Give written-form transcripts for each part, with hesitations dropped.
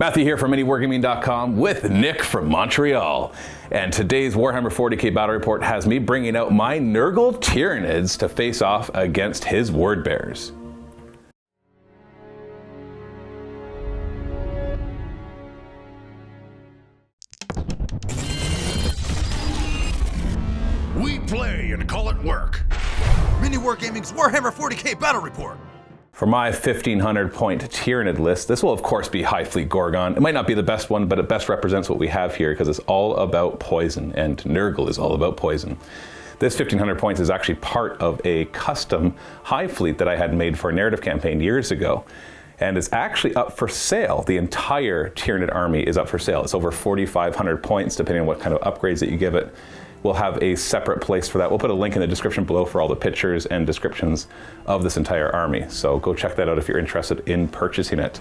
Matthew here from MiniWarGaming.com with Nick from Montreal. And today's Warhammer 40k Battle Report has me bringing out my Nurgle Tyranids to face off against his Word Bears. We play and call it work. MiniWarGaming's Warhammer 40k Battle Report. For my 1500 point Tyranid list, this will of course be High Fleet Gorgon. It might not be the best one, but it best represents what we have here because it's all about poison, and Nurgle is all about poison. This 1500 points is actually part of a custom High Fleet that I had made for a narrative campaign years ago. And it's actually up for sale. The entire Tyranid army is up for sale. It's over 4,500 points, depending on what kind of upgrades that you give it. We'll have a separate place for that. We'll put a link in the description below for all the pictures and descriptions of this entire army. So go check that out if you're interested in purchasing it.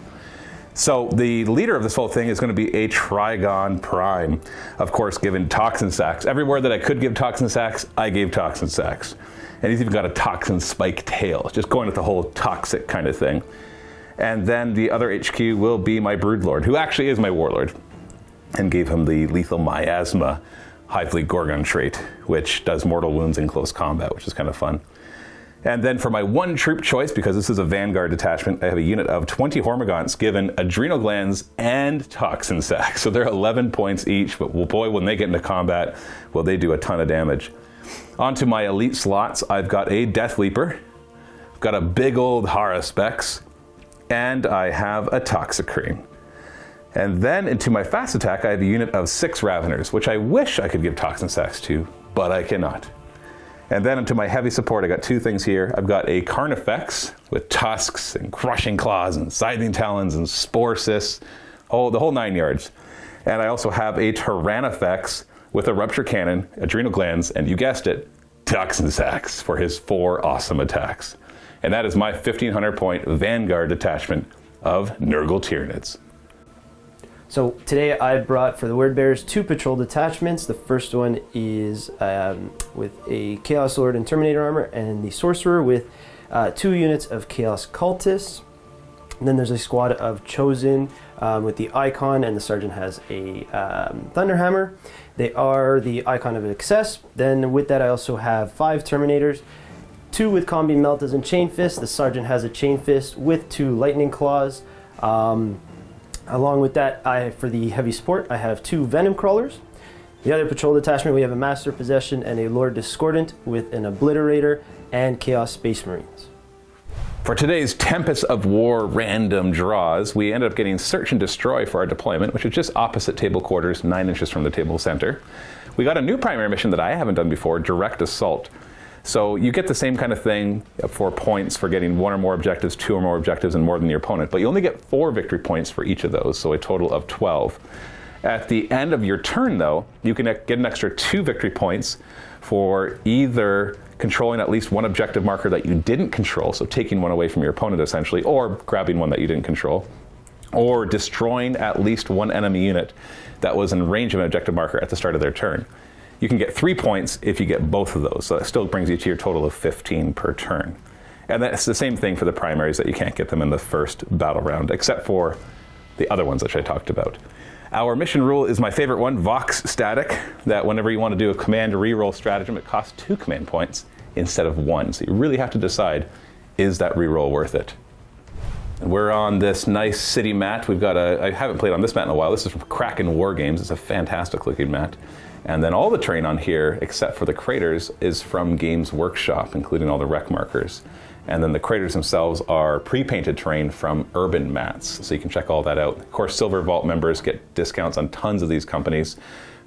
So the leader of this whole thing is going to be a Trigon Prime. Of course, given Toxin Sacks. Everywhere that I could give Toxin Sacks, I gave Toxin Sacks. And he's even got a Toxin Spike tail, just going with the whole toxic kind of thing. And then the other HQ will be my Broodlord, who actually is my Warlord, and gave him the Lethal Miasma High Fleet Gorgon trait, which does mortal wounds in close combat, which is kind of fun. And then for my one troop choice, because this is a Vanguard detachment, I have a unit of 20 Hormagaunts given Adrenal Glands and Toxin Sacks. So they're 11 points each, but boy, when they get into combat, well, they do a ton of damage. Onto my elite slots, I've got a Death Leaper, I've got a big old Haruspex, and I have a Toxicrane. And then into my fast attack, I have a unit of 6 Raveners, which I wish I could give Toxin Sacks to, but I cannot. And then into my heavy support, I got 2 things here. I've got a Carnifex with tusks and crushing claws and scything talons and spore cysts, the whole 9 yards. And I also have a Tyrannifex with a rupture cannon, adrenal glands, and you guessed it, Toxin Sacks for his 4 awesome attacks. And that is my 1500 point Vanguard detachment of Nurgle Tyranids. So today I brought for the Word Bears 2 patrol detachments. The first one is with a Chaos Lord and Terminator armor, and the Sorcerer with 2 units of Chaos Cultists. And then there's a squad of Chosen with the Icon, and the Sergeant has a Thunderhammer. They are the Icon of Excess. Then with that I also have 5 Terminators, 2 with Combi Meltas and Chain Fist. The Sergeant has a Chain Fist with 2 Lightning Claws. Along with that, for the heavy support, I have 2 Venom Crawlers. The other patrol detachment, we have a Master Possession and a Lord Discordant with an Obliterator and Chaos Space Marines. For today's Tempest of War random draws, we ended up getting Search and Destroy for our deployment, which is just opposite table quarters, 9 inches from the table center. We got a new primary mission that I haven't done before, Direct Assault. So you get the same kind of thing for points for getting 1 or more objectives, 2 or more objectives, and more than your opponent. But you only get 4 victory points for each of those, so a total of 12. At the end of your turn, though, you can get an extra 2 victory points for either controlling at least 1 objective marker that you didn't control, so taking 1 away from your opponent essentially, or grabbing 1 that you didn't control, or destroying at least 1 enemy unit that was in range of an objective marker at the start of their turn. You can get 3 points if you get both of those, so that still brings you to your total of 15 per turn. And that's the same thing for the primaries, that you can't get them in the first battle round, except for the other ones which I talked about. Our mission rule is my favorite one, Vox Static, that whenever you want to do a command reroll stratagem, it costs 2 command points instead of 1. So you really have to decide, is that reroll worth it? And we're on this nice city mat. We've got I haven't played on this mat in a while. This is from Kraken War Games. It's a fantastic looking mat. And then all the terrain on here, except for the craters, is from Games Workshop, including all the rec markers. And then the craters themselves are pre-painted terrain from Urban Mats, so you can check all that out. Of course, Silver Vault members get discounts on tons of these companies.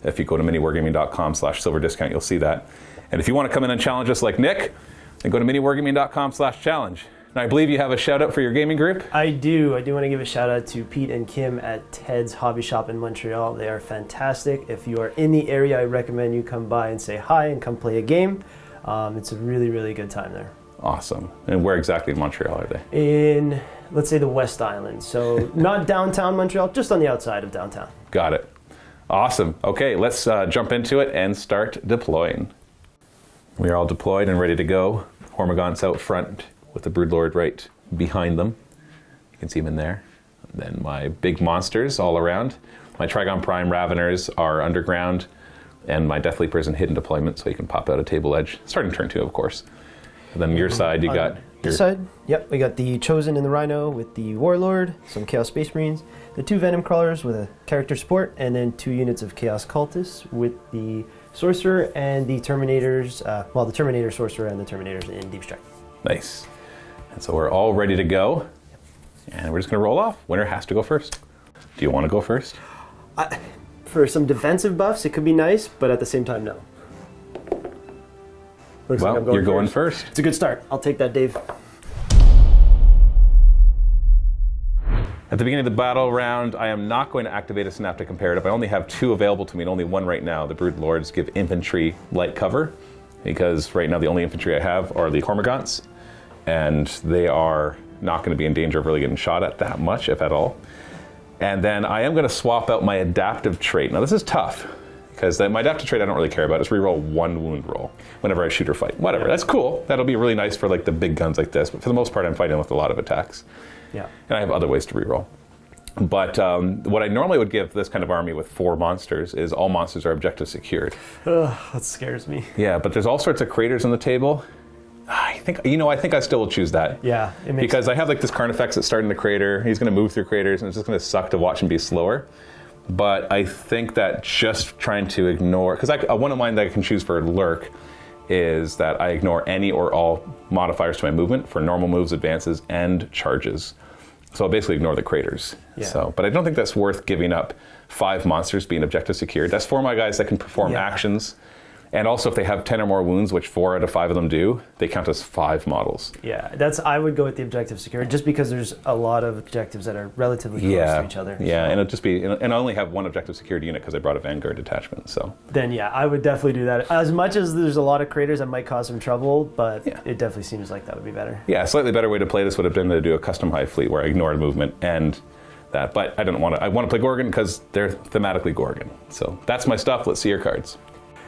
If you go to miniwargaming.com/silver discount, you'll see that. And if you want to come in and challenge us like Nick, then go to miniwargaming.com/challenge. And I believe you have a shout out for your gaming group? I do want to give a shout out to Pete and Kim at Ted's Hobby Shop in Montreal. They are fantastic. If you are in the area, I recommend you come by and say hi and come play a game. It's a really, really good time there. Awesome. And where exactly in Montreal are they? In, let's say, the West Island. So not downtown Montreal, just on the outside of downtown. Got it. Awesome. Okay, let's jump into it and start deploying. We are all deployed and ready to go. Hormagaunts out front with the Broodlord right behind them. You can see him in there. Then my big monsters all around. My Trigon Prime Raveners are underground, and my Death Leapers in hidden deployment, so you can pop out a table edge. Starting turn 2, of course. And then your side, you got... This side, yep, we got the Chosen and the Rhino with the Warlord, some Chaos Space Marines, the 2 Venom Crawlers with a character support, and then 2 units of Chaos Cultists with the Sorcerer and the Terminators, the Terminator Sorcerer and the Terminators in Deep Strike. Nice. And so we're all ready to go. And we're just going to roll off. Winner has to go first. Do you want to go first? For some defensive buffs, it could be nice, but at the same time, no. Looks like I'm you're going first. It's a good start. I'll take that, Dave. At the beginning of the battle round, I am not going to activate a Synaptic Imperative. I only have 2 available to me, and only 1 right now. The Brood Lords give infantry light cover, because right now the only infantry I have are the Cormorgants, and they are not going to be in danger of really getting shot at that much, if at all. And then I am going to swap out my adaptive trait. Now this is tough, because my adaptive trait I don't really care about. It's reroll 1 wound roll whenever I shoot or fight. Whatever, that's cool. That'll be really nice for like the big guns like this, but for the most part I'm fighting with a lot of attacks. Yeah. And I have other ways to reroll. But what I normally would give this kind of army with 4 monsters is all monsters are objective secured. Ugh, that scares me. Yeah, but there's all sorts of craters on the table. I think I still will choose that. Yeah, it makes because sense. I have like this Carnifex that's starting the crater. He's going to move through craters, and it's just going to suck to watch him be slower. But I think that just trying to ignore, because one of mine that I can choose for Lurk is that I ignore any or all modifiers to my movement for normal moves, advances, and charges. So I'll basically ignore the craters. Yeah. But I don't think that's worth giving up 5 monsters being objective secured. That's 4 my guys that can perform actions. And also if they have 10 or more wounds, which 4 out of 5 of them do, they count as 5 models. Yeah, I would go with the objective secure, just because there's a lot of objectives that are relatively close to each other. Yeah, and it'll just be, and I only have 1 objective secured unit because I brought a Vanguard detachment, so. Then yeah, I would definitely do that. As much as there's a lot of craters that might cause some trouble, but it definitely seems like that would be better. Yeah, a slightly better way to play this would have been to do a custom hive fleet where I ignored movement and that, but I want to play Gorgon because they're thematically Gorgon. So that's my stuff. Let's see your cards.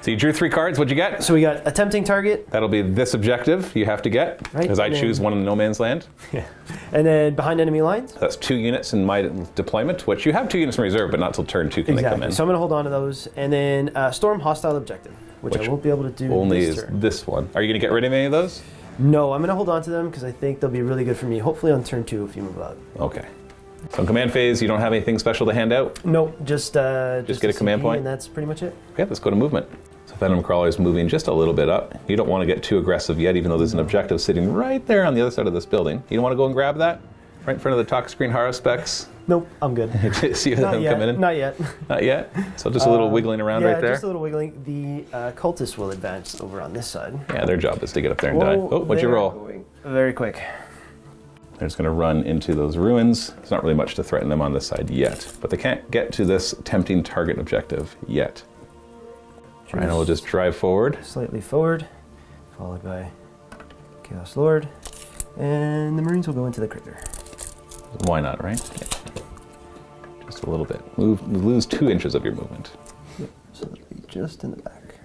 So you drew 3 cards. What'd you get? So we got a tempting target. That'll be this objective you have to get, because I choose one in no man's land. Yeah. And then behind enemy lines. That's 2 units in my deployment, which you have 2 units in reserve, but not till turn 2 can they come in. So I'm going to hold on to those. And then storm hostile objective, which I won't be able to do only this is turn. this one. Are you going to get rid of any of those? No, I'm going to hold on to them because I think they'll be really good for me, hopefully on turn 2 if you move out. Okay. So in command phase, you don't have anything special to hand out? Nope, just get a command point? And that's pretty much it. Okay, let's go to movement. So Venom Crawler is moving just a little bit up. You don't want to get too aggressive yet, even though there's an objective sitting right there on the other side of this building. You don't want to go and grab that? Right in front of the talk screen Haruspecs? Nope, I'm good. See them coming in? Not yet. Not yet? So just a little wiggling around right there? Yeah, just a little wiggling. The cultists will advance over on this side. Yeah, their job is to get up there and die. Oh, what'd you roll? Going very quick. They're just going to run into those ruins. There's not really much to threaten them on this side yet, but they can't get to this tempting target objective yet. Rhino will just drive forward. Slightly forward, followed by Chaos Lord, and the Marines will go into the crater. Why not, right? Yeah. Just a little bit. Lose 2 inches of your movement. Yep, so that'll be just in the back.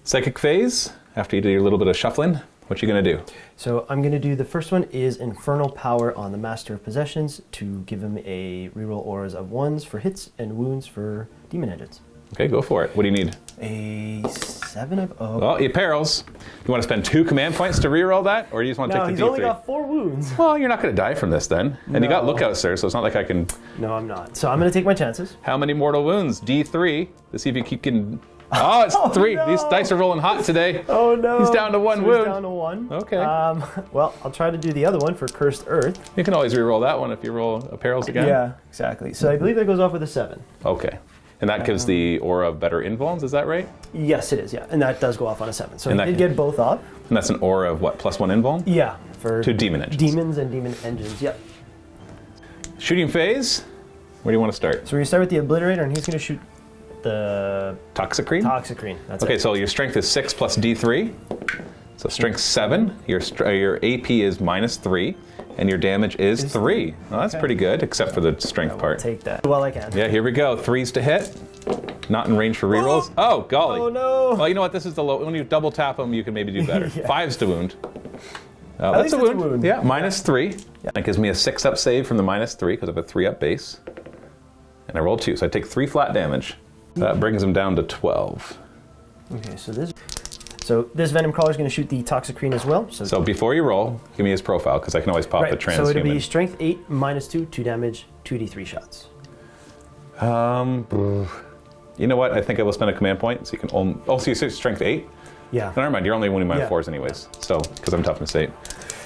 Psychic phase, after you do your little bit of shuffling, what you going to do? So I'm going to do, the first one is Infernal Power on the Master of Possessions to give him a reroll auras of 1s for hits and wounds for demon engines. Okay, go for it. What do you need? A 7 of... Oh, you perils. You want to spend 2 command points to reroll that? Or do you just want to take the D3? No, he's only got 4 wounds. Well, you're not going to die from this then. And you got Lookout, sir, so it's not like I can... No, I'm not. So I'm going to take my chances. How many mortal wounds? D3. To see if you keep getting... Oh, it's 3. No. These dice are rolling hot today. Oh, no. He's down to 1 wound. He's down to 1. Okay. Well, I'll try to do the other one for Cursed Earth. You can always reroll that one if you roll a perils again. Yeah, exactly. So I believe that goes off with a 7. Okay. And that gives the aura of better invulns, is that right? Yes, it is, yeah. And that does go off on a 7. So And I that did get both off. And that's an aura of what, +1 invuln? Yeah. For to demon engines. Demons and demon engines, yep. Shooting phase, where do you want to start? So we're going to start with the Obliterator, and he's going to shoot the... Toxicrene? Toxicrene, that's okay, it. so your strength is 6 plus D3. So strength 7, your AP is -3, and your damage is 3. Well, that's pretty good, except for the strength part. Take that. Well, I can. Yeah, here we go. 3s to hit. Not in range for rerolls. Oh, golly. Oh, no. Well, you know what? This is the low. When you double tap them, you can maybe do better. Yeah. 5s to wound. That's a least it's wound. Yeah, -3. Yeah. That gives me a 6-up save from the -3 because I have a 3-up base. And I roll 2, so I take 3 flat damage. That brings him down to 12. Okay, so this Venom Crawler is going to shoot the Toxicrene as well. So before you roll, give me his profile because I can always pop the transhuman. So it'll be Strength 8, -2, 2 damage, 2d3 shots. You know what? I think I will spend a command point so you can only. Oh, so you say Strength 8? Yeah. Never mind. You're only wounding my Yeah. 4s anyways. So because I'm Toughness 8.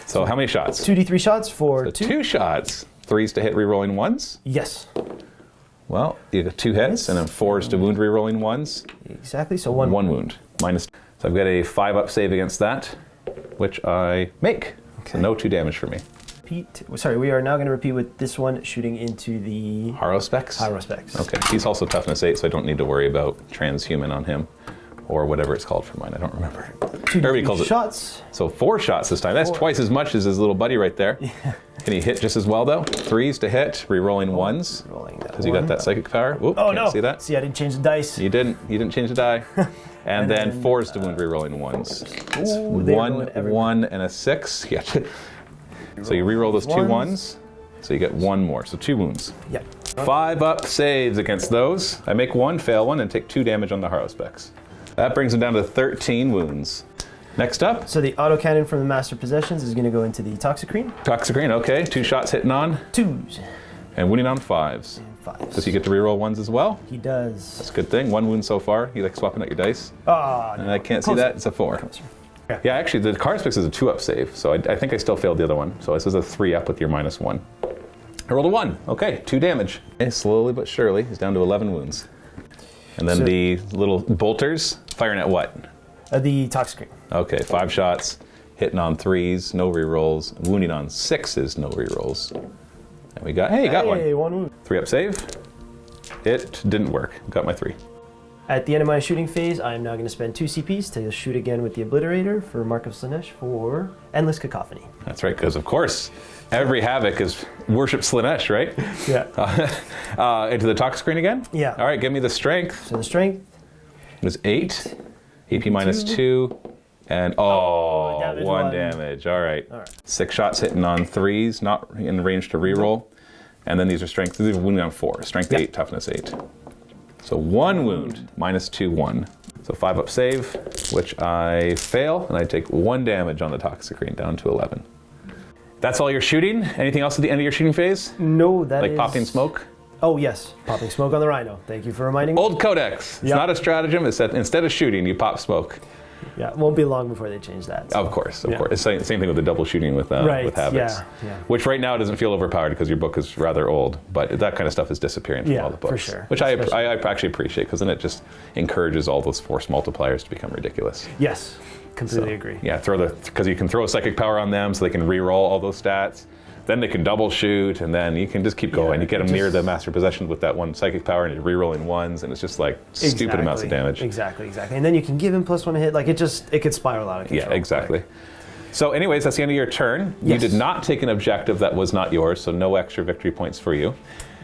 So how many shots? 2d3 shots for So 2. 2 shots. 3s to hit rerolling 1s. Yes. Well, you got 2 hits and then 4s to wound rerolling 1s. Exactly. So one wound. Minus. So I've got a 5-up save against that, which I make. So no 2 damage for me. Sorry, we are now going to repeat with this one shooting into the Harrowspecs? Harrowspecs. Okay, he's also Toughness 8, so I don't need to worry about transhuman on him. Or whatever it's called for mine, I don't remember. Everybody calls it. Shots. So 4 shots this time. That's twice as much as his little buddy right there. Yeah. Can he hit just as well though? 3s to hit, re-rolling 1s. Because you got that psychic power. Oop, oh can't no! See that? See, I didn't change the dice. You didn't. You didn't change the die. And then 4s to wound, re-rolling 1s. It's 1, and a 6. Yeah. So you re-roll those 2 1s. So you get 1 more. So 2 wounds. Yep. 5-up saves against those. I make 1, fail 1, and take 2 damage on the Harrowspecs. That brings him down to 13 wounds. Next up. So the autocannon from the Master Possessions is going to go into the Toxicrene. Toxicrene, okay. 2 shots hitting on. 2s. And wounding on 5s. And 5s. Does he get to reroll 1s as well? He does. That's a good thing. 1 wound so far. You like swapping out your dice? Ah, And I can't see that. It's a 4. Yeah, actually, the Harrowspecs is a 2-up save, so I think I still failed the other one. So this is a 3-up with your -1. I rolled a 1. Okay, 2 damage. Okay, slowly but surely, he's down to 11 wounds. And then the little bolters firing at what? The Toxicrene. Okay, 5 shots, hitting on 3s, no rerolls, wounding on 6s, no rerolls. And we got, hey, you got one. Hey, 1 wound. 3-up save. It didn't work. Got my 3. At the end of my shooting phase, I am now going to spend 2 CPs to shoot again with the Obliterator for Mark of Slaanesh for Endless Cacophony. That's right, because of course, every Havoc is worship Slaanesh, right? Yeah. Into the Toxicrene again? Yeah. All right, give me the strength. So the strength. It was 8, AP -2, and damage 1 1. damage. All right. 6 shots hitting on 3s, not in range to reroll. And then these are strength, these are wounding on 4. Strength 8, toughness 8. So 1 wound, -2, 1. So 5-up save, which I fail, and I take 1 damage on the Toxicrene, down to 11. That's all your shooting? Anything else at the end of your shooting phase? No, that Like is... popping smoke? Oh, yes. Popping smoke on the Rhino. Thank you for reminding me. Old Codex. It's not a stratagem. It's that instead of shooting, you pop smoke. Yeah, it won't be long before they change that. So. Of course. It's same thing with the double shooting with Havocs. Yeah. Which right now doesn't feel overpowered because your book is rather old, but that kind of stuff is disappearing from all the books. For sure. Which I actually appreciate because then it just encourages all those force multipliers to become ridiculous. Yes, completely agree. Yeah, because you can throw a psychic power on them so they can re-roll all those stats. Then they can double shoot, and then you can just keep going. You get them near the Master Possession with that 1 psychic power, and you're re-rolling 1s, and it's just like stupid amounts of damage. Exactly. And then you can give him +1 hit. Like it could spiral out of control. Yeah, exactly. So anyways, that's the end of your turn. Yes. You did not take an objective that was not yours, so no extra victory points for you.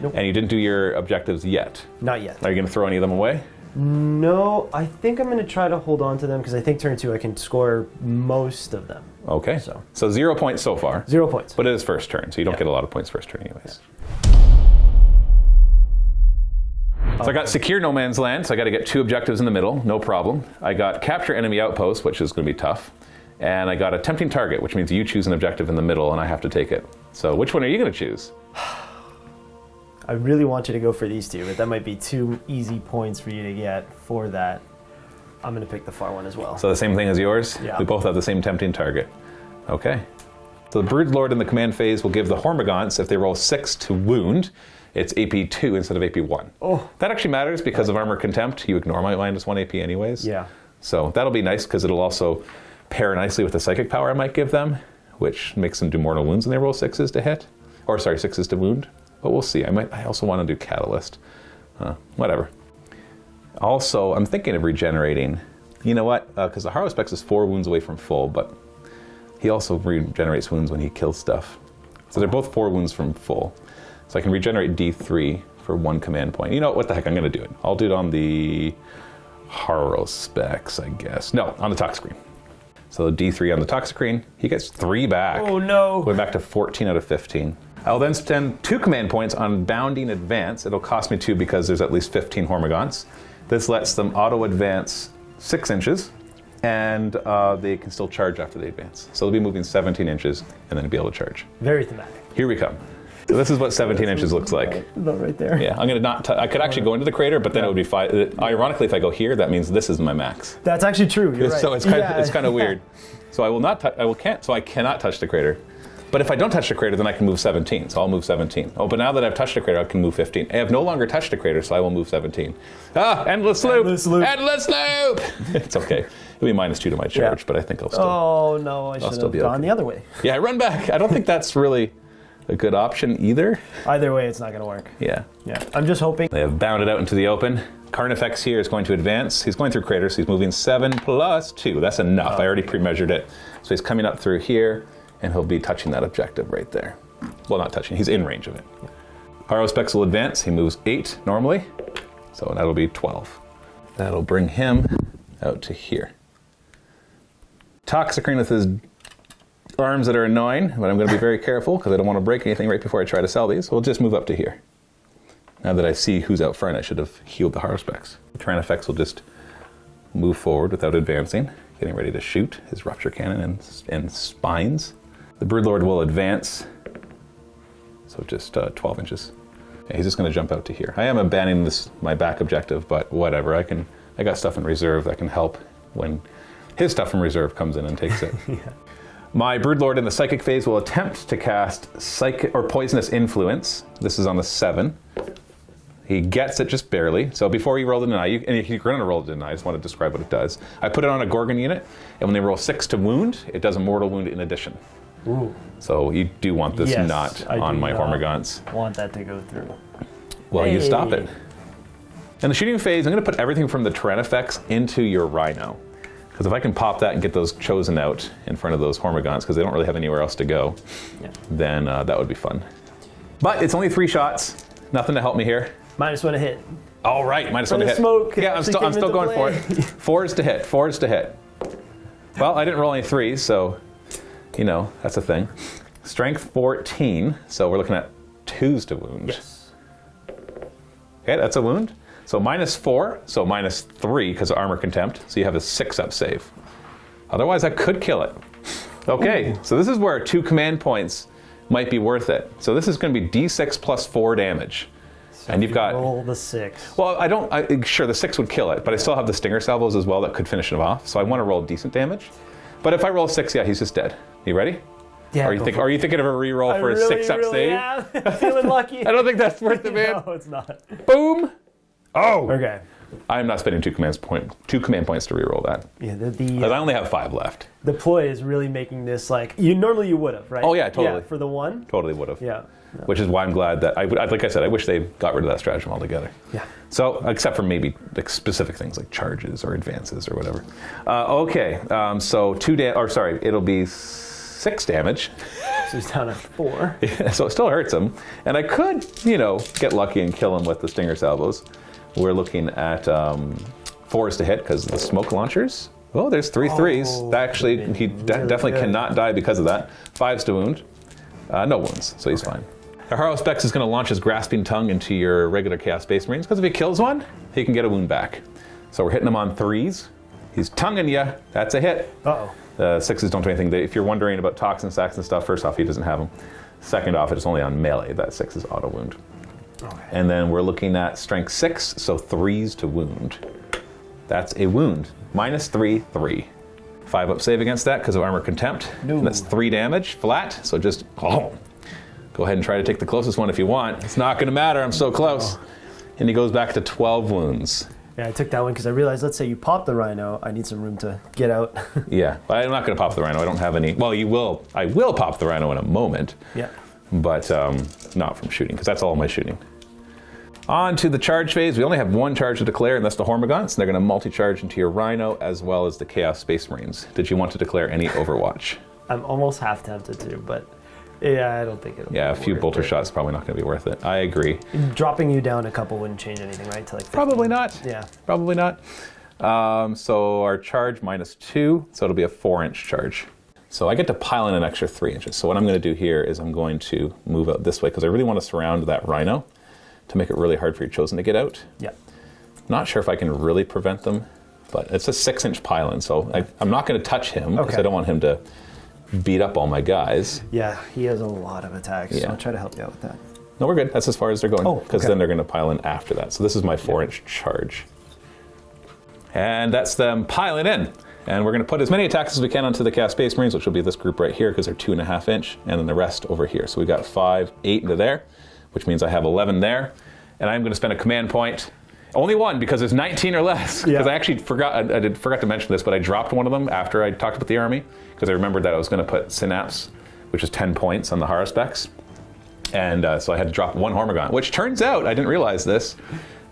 Nope. And you didn't do your objectives yet. Not yet. Are you going to throw any of them away? No, I think I'm going to try to hold on to them because I think turn 2 I can score most of them. Okay. So 0 points so far. 0 points. But it is first turn, so you don't get a lot of points first turn anyways. So I got secure no man's land, so I got to get 2 objectives in the middle, no problem. I got capture enemy outpost, which is going to be tough. And I got a tempting target, which means you choose an objective in the middle and I have to take it. So which one are you going to choose? I really want you to go for these 2, but that might be 2 easy points for you to get for that. I'm going to pick the far one as well. So the same thing as yours? Yeah. We both have the same tempting target. Okay. So the Broodlord in the command phase will give the Hormagaunts, if they roll 6 to wound, it's AP 2 instead of AP 1. Oh. That actually matters because of Armor Contempt. You ignore my -1 AP anyways. Yeah. So that'll be nice because it'll also pair nicely with the psychic power I might give them, which makes them do mortal wounds when they roll 6s to hit. Or sorry, 6s to wound. But we'll see. I also want to do Catalyst. Whatever. Also, I'm thinking of regenerating. You know what? Because the Harrowspecs is 4 wounds away from full, but he also regenerates wounds when he kills stuff. So they're both 4 wounds from full. So I can regenerate D3 for 1 command point. You know what the heck? I'm going to do it. I'll do it on the Harrowspecs, I guess. No, on the Toxicrene. So D3 on the Toxicrene, he gets 3 back. Oh no! Going back to 14 out of 15. I'll then spend 2 command points on Bounding Advance. It'll cost me 2 because there's at least 15 Hormagaunts. This lets them auto-advance 6 inches, and they can still charge after they advance. So they'll be moving 17 inches and then be able to charge. Very thematic. Here we come. So this is what 17 inches looks like. About right there. Yeah, I'm gonna not. I could actually go into the crater, but then it would be 5. Ironically, if I go here, that means this is my max. That's actually true. You're right. So it's kind of weird. So I will not. So I cannot touch the crater. But if I don't touch the crater, then I can move 17. So I'll move 17. Oh, but now that I've touched the crater, I can move 15. I have no longer touched the crater, so I will move 17. Ah, endless loop. Endless loop. Endless loop. It's okay. It'll be -2 to my charge, but I think I'll still. Oh no! I should still have be gone okay. the other way. Yeah, run back. I don't think that's really a good option either. Either way, it's not going to work. Yeah. Yeah. I'm just hoping. They have bounded out into the open. Carnifex here is going to advance. He's going through craters, so he's moving 7 + 2. That's enough. I already pre-measured it. So he's coming up through here, and he'll be touching that objective right there. Well, not touching. He's in range of it. Harrowspex will advance. He moves 8 normally, so that'll be 12. That'll bring him out to here. Toxicrene with his arms that are annoying, but I'm going to be very careful because I don't want to break anything right before I try to sell these. So we'll just move up to here. Now that I see who's out front, I should have healed the Harrowspex. Tyranifex will just move forward without advancing, getting ready to shoot his Rupture Cannon and spines. The Broodlord will advance, so just 12 inches. Yeah, he's just going to jump out to here. I am abandoning my back objective, but whatever. I got stuff in reserve that can help when his stuff from reserve comes in and takes it. Yeah. My Broodlord in the Psychic phase will attempt to cast Psychic or Poisonous Influence. This is on the 7. He gets it just barely. So before you roll the deny, and if you're going to roll the deny, I just want to describe what it does. I put it on a Gorgon unit, and when they roll 6 to wound, it does a mortal wound in addition. Ooh. So you do want this Yes, not I on do my not Hormagaunts. Want that to go through. Well, you stop Hey. it. In the shooting phase, I'm going to put everything from the Tyranifex into your Rhino. Because if I can pop that and get those chosen out in front of those Hormagaunts, because they don't really have anywhere else to go, then that would be fun. But it's only 3 shots. Nothing to help me here. -1 to hit. All right, -1 to hit. Smoke Yeah, I'm still going for it. 4s to hit. 4s to hit. Well, I didn't roll any 3s, so that's a thing. Strength 14, so we're looking at 2s to wound. Yes. Okay, that's a wound. So -4, so -3 because of Armor Contempt. So you have a 6-up save. Otherwise, I could kill it. Okay, so this is where 2 command points might be worth it. So this is going to be D6 + 4 damage. And you've got. Roll the 6. Well, sure, the 6 would kill it, but I still have the Stinger Salvos as well that could finish him off. So I want to roll decent damage. But if I roll 6, yeah, he's just dead. You ready? Yeah. Are you thinking of a reroll for a 6-up save? Yeah, feeling lucky. I don't think that's worth it, man. No, it's not. Boom! Oh! Okay. I'm not spending 2 command points to reroll that. Yeah, Because I only have 5 left. the ploy is really making this like you would have, right? Oh, yeah, totally. Yeah, for the 1. Totally would have. Yeah. Which is why I'm glad that like I said, I wish they got rid of that stratagem altogether. Yeah. So, except for maybe like specific things like charges or advances or whatever. Okay, so it'll be 6 damage. So he's down at 4. So it still hurts him, and I could, get lucky and kill him with the Stinger Salvos. We're looking at 4s to hit because of the smoke launchers. Oh, there's 3 3s. Oh, Actually, he definitely good. cannot die because of that. 5s to wound. No wounds, so he's fine. The Harrowspex is going to launch his Grasping Tongue into your regular Chaos Space Marines, because if he kills one, he can get a wound back. So we're hitting him on 3s. He's tonguing you. That's a hit. Uh-oh. 6s don't do anything. If you're wondering about toxin sacks and stuff, first off, he doesn't have them. Second off, it's only on melee. That 6 is auto wound. Okay. And then we're looking at strength 6, so 3s to wound. That's a wound. -3, 3. 5-up save against that because of Armor Contempt. No. And that's 3 damage flat. So just go ahead and try to take the closest one if you want. It's not going to matter. I'm so close. And he goes back to 12 wounds. Yeah, I took that one because I realized, let's say you pop the Rhino, I need some room to get out. Yeah, I'm not going to pop the Rhino. I don't have any. Well, you will. I will pop the Rhino in a moment. Yeah. But not from shooting because that's all my shooting. On to the charge phase. We only have 1 charge to declare, and that's the Hormagaunts. They're going to multi-charge into your Rhino as well as the Chaos Space Marines. Did you want to declare any Overwatch? I'm almost half tempted to, but yeah, I don't think it'll Yeah, a be few worth bolter it. shots probably not going to be worth it. I agree. Dropping you down a couple wouldn't change anything, right? To like 15. Probably not. Yeah. Probably not. So our charge -2, so it'll be a 4-inch charge. So I get to pile in an extra 3 inches. So what I'm going to do here is I'm going to move out this way because I really want to surround that rhino to make it really hard for your chosen to get out. Yeah. Not sure if I can really prevent them, but it's a 6-inch pile-in, so I'm not going to touch him because I don't want him to beat up all my guys. Yeah, he has a lot of attacks, so Yeah. I'll try to help you out with that. No, we're good. That's as far as they're going. Oh, because okay. then they're going to pile in after that. So this is my 4-inch charge. And that's them piling in. And we're going to put as many attacks as we can onto the Chaos Space Marines, which will be this group right here because they're 2.5 inch, and then the rest over here. So we got 5, 8 into there, which means I have 11 there. And I'm going to spend a command point. Only one, because there's 19 or less. Because I actually forgot to mention this, but I dropped one of them after I talked about the army, because I remembered that I was going to put Synapse, which is 10 points on the Hara specs. And so I had to drop one Hormigaunt, which turns out, I didn't realize this,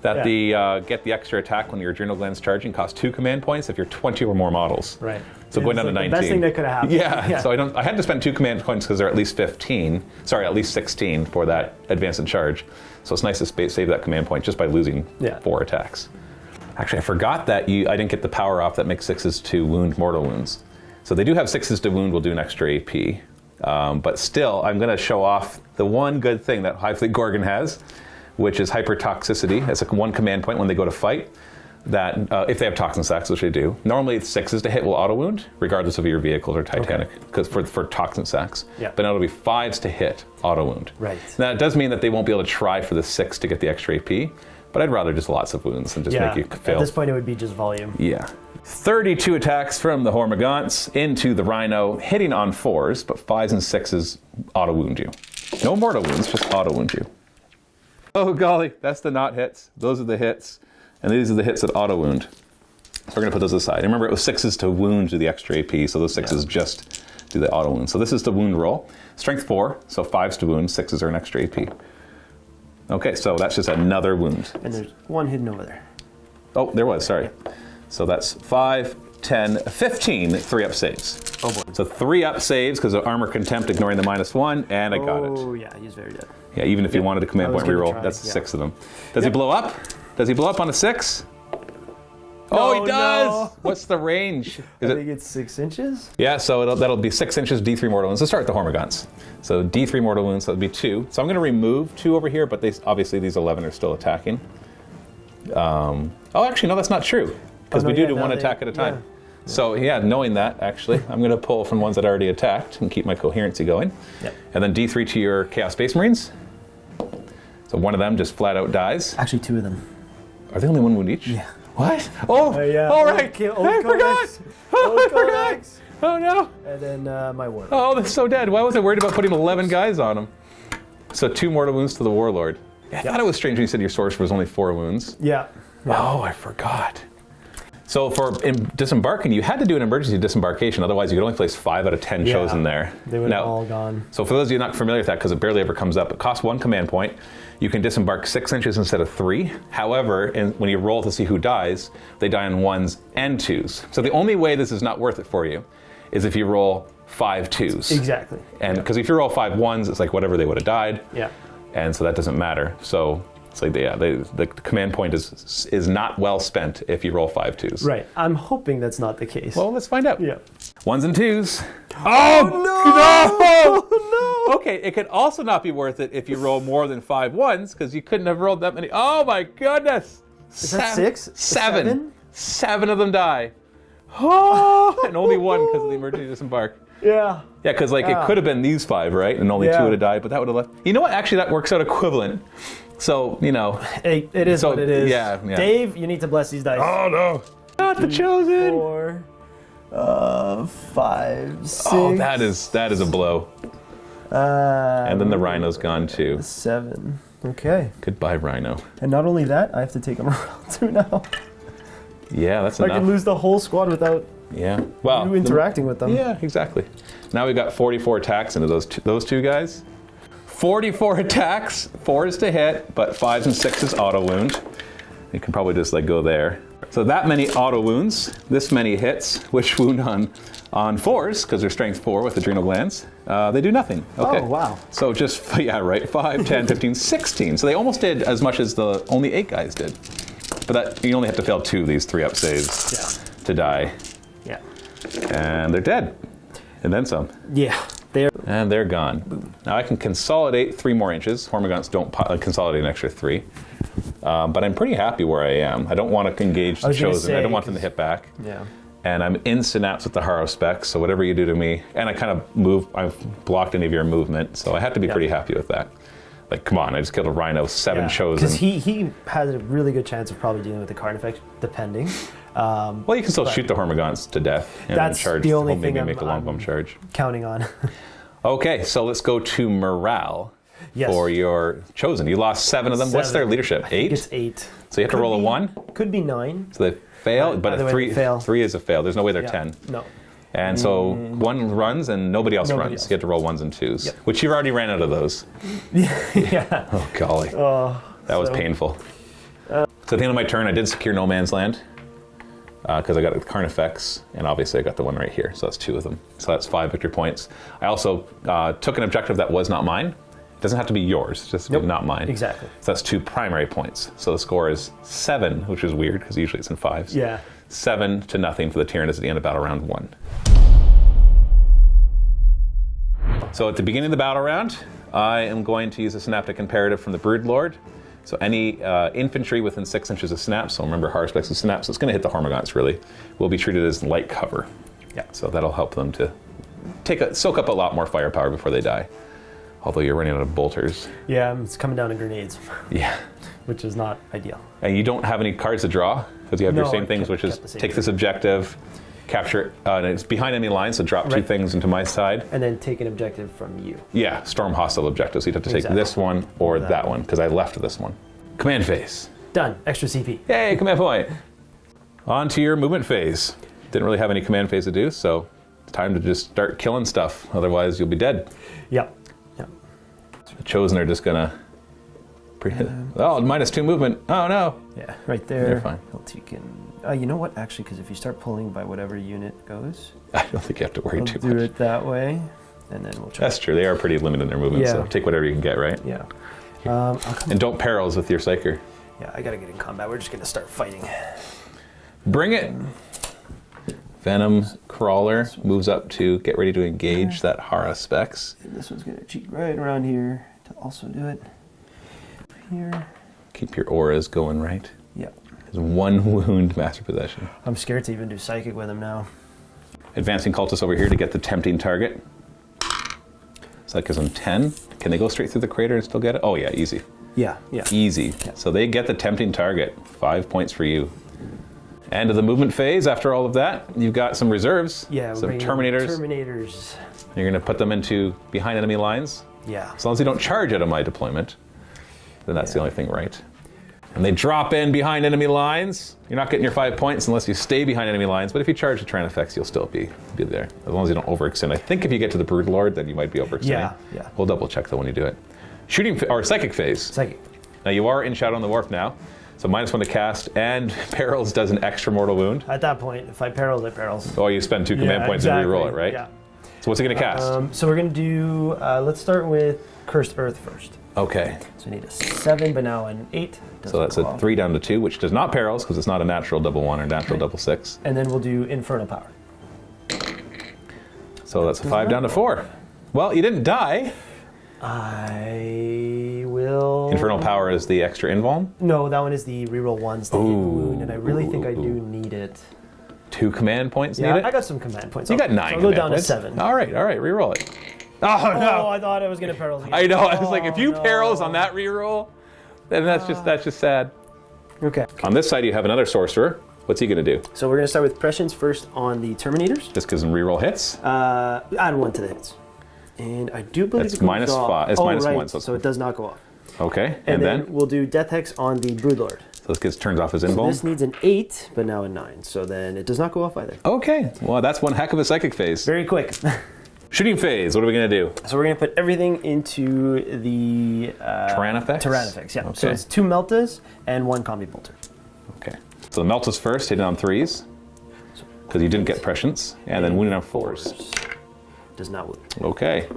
that the get the extra attack when your adrenal gland's charging costs 2 command points if you're 20 or more models. Right. So going down to 19. The best thing that could have happened. Yeah. So I had to spend 2 command points because they're at least 16 for that advance and charge. So it's nice to save that command point just by losing 4 attacks. Actually, I forgot that I didn't get the power off that makes 6s to wound mortal wounds. So they do have 6s to wound will do an extra AP. But still, I'm going to show off the one good thing that Highfleet Gorgon has, which is hypertoxicity. It's one command point when they go to fight. That if they have toxin sacks, which they do, normally 6s to hit will auto wound, regardless of your vehicles or Titanic, because for toxin sacks. Yeah. But now it'll be 5s to hit auto wound. Right. Now it does mean that they won't be able to try for the 6 to get the extra AP, but I'd rather just lots of wounds than just make you fail. At this point, it would be just volume. Yeah. 32 attacks from the Hormagaunts into the Rhino, hitting on 4s, but 5s and 6s auto wound you. No mortal wounds, just auto wound you. Oh golly, that's the not hits. Those are the hits. And these are the hits that auto wound. So we're going to put those aside. Remember, it was 6s to wound do the extra AP, so those 6s just do the auto wound. So this is the wound roll. Strength 4, so 5s to wound, 6s are an extra AP. Okay, so that's just another wound. And there's one hidden over there. Oh, there was, sorry. So that's 5, 10, 15 3-up saves. Oh boy. So 3-up saves because of armor contempt, ignoring the -1, and I got it. Oh yeah, he's very dead. Yeah, even if you wanted a command point reroll, try, that's 6 of them. Does he blow up? Does he blow up on a 6? Oh, Oh, he does! no. What's the range? I think it's 6 inches. Yeah, so that'll be 6 inches, D3 mortal wounds. Let's start with the Hormagaunts. So D3 mortal wounds, so that'll be 2. So I'm going to remove 2 over here, but obviously these 11 are still attacking. Oh, actually, no, that's not true. Because we do one attack at a time. Yeah. So yeah, knowing that, actually, I'm going to pull from ones that already attacked and keep my coherency going. Yep. And then D3 to your Chaos Space Marines. So one of them just flat out dies. Actually, 2 of them. Are they only 1 wound each? Yeah. What? Oh, yeah. all right. I forgot. Oh, I forgot. Oh no. And then my Warlord. Oh, they're so dead. Why was I worried about putting 11 guys on them? So 2 mortal wounds to the Warlord. I thought it was strange when you said your sorcerer was only 4 wounds. Yeah. Oh, I forgot. So in disembarking, you had to do an emergency disembarkation. Otherwise, you could only place 5 out of 10 chosen there. They would have all gone. So for those of you not familiar with that, because it barely ever comes up, it costs 1 command point. You can disembark 6 inches instead of 3. However, when you roll to see who dies, they die on 1s and 2s. So the only way this is not worth it for you is if you roll 5 2s. Exactly. And because if you roll 5 1s, it's like whatever they would have died. Yeah. And so that doesn't matter. So it's like the command point is not well spent if you roll 5 2s. Right. I'm hoping that's not the case. Well, let's find out. Yeah. 1s and 2s. Oh no! No! Okay, it could also not be worth it if you roll more than 5 1s because you couldn't have rolled that many. Oh my goodness! Is that 6? 7. 7 of them die. Oh, and only 1 because of the emergency disembark. Yeah. Yeah, because it could have been these 5, right? And only 2 would have died, but that would have left. You know what? Actually, that works out equivalent. So, It is what it is. Yeah. Dave, you need to bless these dice. Oh no! Not the chosen. 4, 5, 6. Oh, that is a blow. And then the Rhino's gone too. 7. Okay. Goodbye, Rhino. And not only that, I have to take them around too now. Yeah, that's I enough. can lose the whole squad without Yeah. Well, you interacting with them. Yeah, exactly. Now we've got 44 attacks into those two guys. 44 attacks, 4s to hit, but 5s and 6s auto wound. You can probably just go there. So that many auto wounds, this many hits, which wound on 4s, because they're strength 4 with adrenal glands, they do nothing. Okay. Oh, wow. So just, 5, 10, 15, 16. So they almost did as much as the only 8 guys did. But you only have to fail 2 of these 3-up saves to die. Yeah. And they're dead. And then some. Yeah. And they're gone. Boom. Now I can consolidate 3 more inches. Hormagaunts don't consolidate an extra 3. But I'm pretty happy where I am. I don't want to engage the Chosen. I don't want them to hit back. Yeah. And I'm in synapse with the Haro specs, so whatever you do to me, and I kind of I've blocked any of your movement, so I have to be pretty happy with that. Like, come on, I just killed a Rhino, 7 Chosen. Because he has a really good chance of probably dealing with the Carnifex, depending. Well, you can still shoot the Hormagaunts to death and that's charge. The only maybe thing make a long charge. Counting on. Okay, so let's go to morale for your Chosen. You lost 7 of them. 7. What's their leadership? 8? It's 8. So you have to roll a 1? Could be 9. So they fail, but a 3 is a fail. There's no way they're 10. No. And so 1 runs and nobody else runs. You have to roll 1s and 2s, which you've already ran out of those. Yeah. Oh, golly. That was painful. So at the end of my turn, I did secure No Man's Land because I got the Carnifex, and obviously I got the one right here. So that's 2 of them. So that's 5 victory points. I also took an objective that was not mine. It doesn't have to be yours, it's just not mine. Exactly. So that's 2 primary points. So the score is 7, which is weird because usually it's in 5s. Yeah. 7 to nothing for the Tyranids at the end of battle round 1. So at the beginning of the battle round, I am going to use a Synaptic Imperative from the Broodlord. So any infantry within 6 inches of snaps, so remember Harspecs of snaps, so it's going to hit the Hormagaunts really, will be treated as light cover. Yeah. So that'll help them to soak up a lot more firepower before they die. Although you're running out of bolters. Yeah, it's coming down to grenades. Yeah. Which is not ideal. And you don't have any cards to draw, because you have your same things, which is take this objective, capture, and it's behind enemy lines, so drop 2 things into my side. And then take an objective from you. Yeah, storm hostile objectives. So you'd have to take this one or that one, because I left this one. Command phase. Done. Extra CP. Yay, command point. On to your movement phase. Didn't really have any command phase to do, so it's time to just start killing stuff. Otherwise, you'll be dead. Yep. The Chosen are just gonna... -2 movement. Oh no. Yeah, right there. They're fine. You can... you know what, actually, because if you start pulling by whatever unit goes... I don't think you have to worry too much. do it that way, and then we'll try. That's true. They are pretty limited in their movement, so take whatever you can get, right? Yeah. And don't perils with your Psyker. Yeah, I gotta get in combat. We're just gonna start fighting. Bring it! Venom Crawler moves up to get ready to engage that Hara specs. And this one's gonna cheat right around here to also do it. Here. Keep your auras going, right? Yep. There's 1 wound, Master Possession. I'm scared to even do Psychic with him now. Advancing Cultist over here to get the tempting target. So that gives them 10. Can they go straight through the crater and still get it? Oh yeah, easy. Yeah. Easy. Yeah. So they get the tempting target. 5 points for you. End of the movement phase. After all of that, you've got some reserves. Yeah, some Terminators. You're going to put them into behind enemy lines. Yeah. As long as you don't charge out of my deployment, then that's the only thing right. And they drop in behind enemy lines. You're not getting your 5 points unless you stay behind enemy lines, but if you charge the Tyranid, you'll still be there. As long as you don't overextend. I think if you get to the Broodlord, then you might be overextending. Yeah. We'll double check though when you do it. Shooting, or Psychic phase. Psychic. Now you are in Shadow on the Wharf now. So -1 to cast, and Perils does an extra mortal wound. At that point, if I perils, I perils. Oh, you spend 2 command points and re-roll it, right? Yeah. So what's it going to cast? So we're going to do, let's start with Cursed Earth first. Okay. So we need a 7, but now an 8. So that's a 3 down to 2, which does not Perils, because it's not a natural +1 or natural +6. And then we'll do Infernal Power. So that's a 5 down to 4. Well, you didn't die. I will... Infernal Power is the extra invuln? No, that one is the reroll 1s to hit wound, and I really think I do need it. 2 command points need it? I got some command points. You got 9 I'll go down to 7. All right, re-roll it. Oh, no! Oh, I thought I was going to perils again. I know, I was like, if you perils on that re-roll, then that's just sad. Okay. On this side, you have another sorcerer. What's he going to do? So we're going to start with Prescience first on the Terminators. Just gives him re-roll hits? Add 1 to the hits. And I do believe it's -5. It's -1. So it does not go off. Okay, and then we'll do Death Hex on the Broodlord. So this turns off his invuln. So this needs an 8, but now a 9. So then it does not go off either. Okay, well that's one heck of a Psychic phase. Very quick. Shooting phase, what are we going to do? So we're going to put everything into the... Tyranid, yeah. Okay. So it's 2 Meltas and 1 Combi Bolter. Okay, so the Meltas first, hitting on 3s, because you didn't get Prescience, and then wounding on 4s. Does not wound. Okay.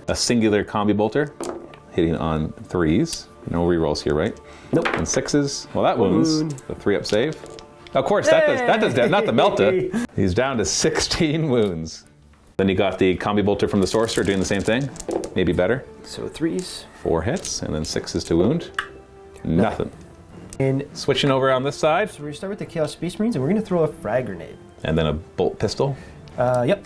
A singular Combi Bolter. hitting on 3s. No rerolls here, right? Nope. And 6s. Well, that wounds. Wound. The 3-up save. Of course, that does damage, not the Melta. He's down to 16 wounds. Then you got the Combi Bolter from the Sorcerer doing the same thing. Maybe better. So 3s. 4 hits, and then 6s to wound. Nothing. And Switching over on this side. so we're going to start with the Chaos Space Marines, and we're going to throw a frag grenade. And then a bolt pistol. Yep.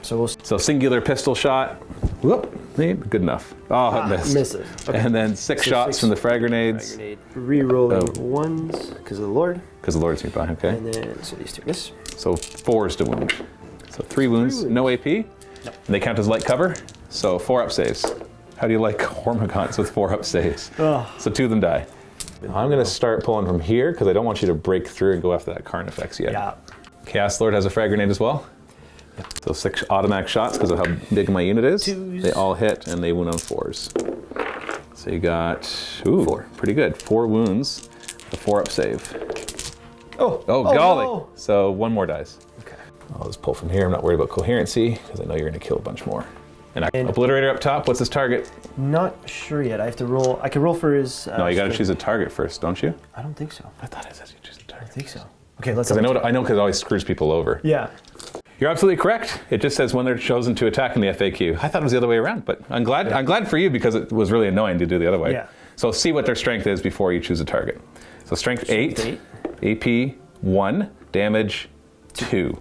So we'll So singular pistol shot. Whoop. Good enough. Oh, it missed. misses. Okay. And then 6 shots 6 from the frag grenades. Frag grenade. Rerolling ones because of the Lord. Because the Lord's nearby, okay. And then, so these two miss. So 4s to wound. So 3 wounds, no AP. And they count as light cover. So 4-up saves. How do you like Hormagaunts with 4-up saves? Oh. So 2 of them die. I'm going to start pulling from here because I don't want you to break through and go after that Carnifex yet. Yeah. Chaos Lord has a frag grenade as well. So 6 automatic shots because of how big my unit is. 2s. They all hit and they wound on 4s. So you got, 4, pretty good. 4 wounds, the 4-up save. Oh, Golly. no. So 1 more dies. Okay. I'll just pull from here. I'm not worried about coherency because I know you're going to kill a bunch more. And Obliterator up top, what's his target? Not sure yet. I have to roll. I can roll for his. No, you got to choose a target first, don't you? I don't think so. I thought it says you choose a target. I think so. Okay, let's. Because I know because it always screws people over. Yeah. You're absolutely correct. It just says when they're chosen to attack in the FAQ. I thought it was the other way around, but I'm glad for you because it was really annoying to do the other way. Yeah. So see what their strength is before you choose a target. So strength 8, AP 1, damage 2.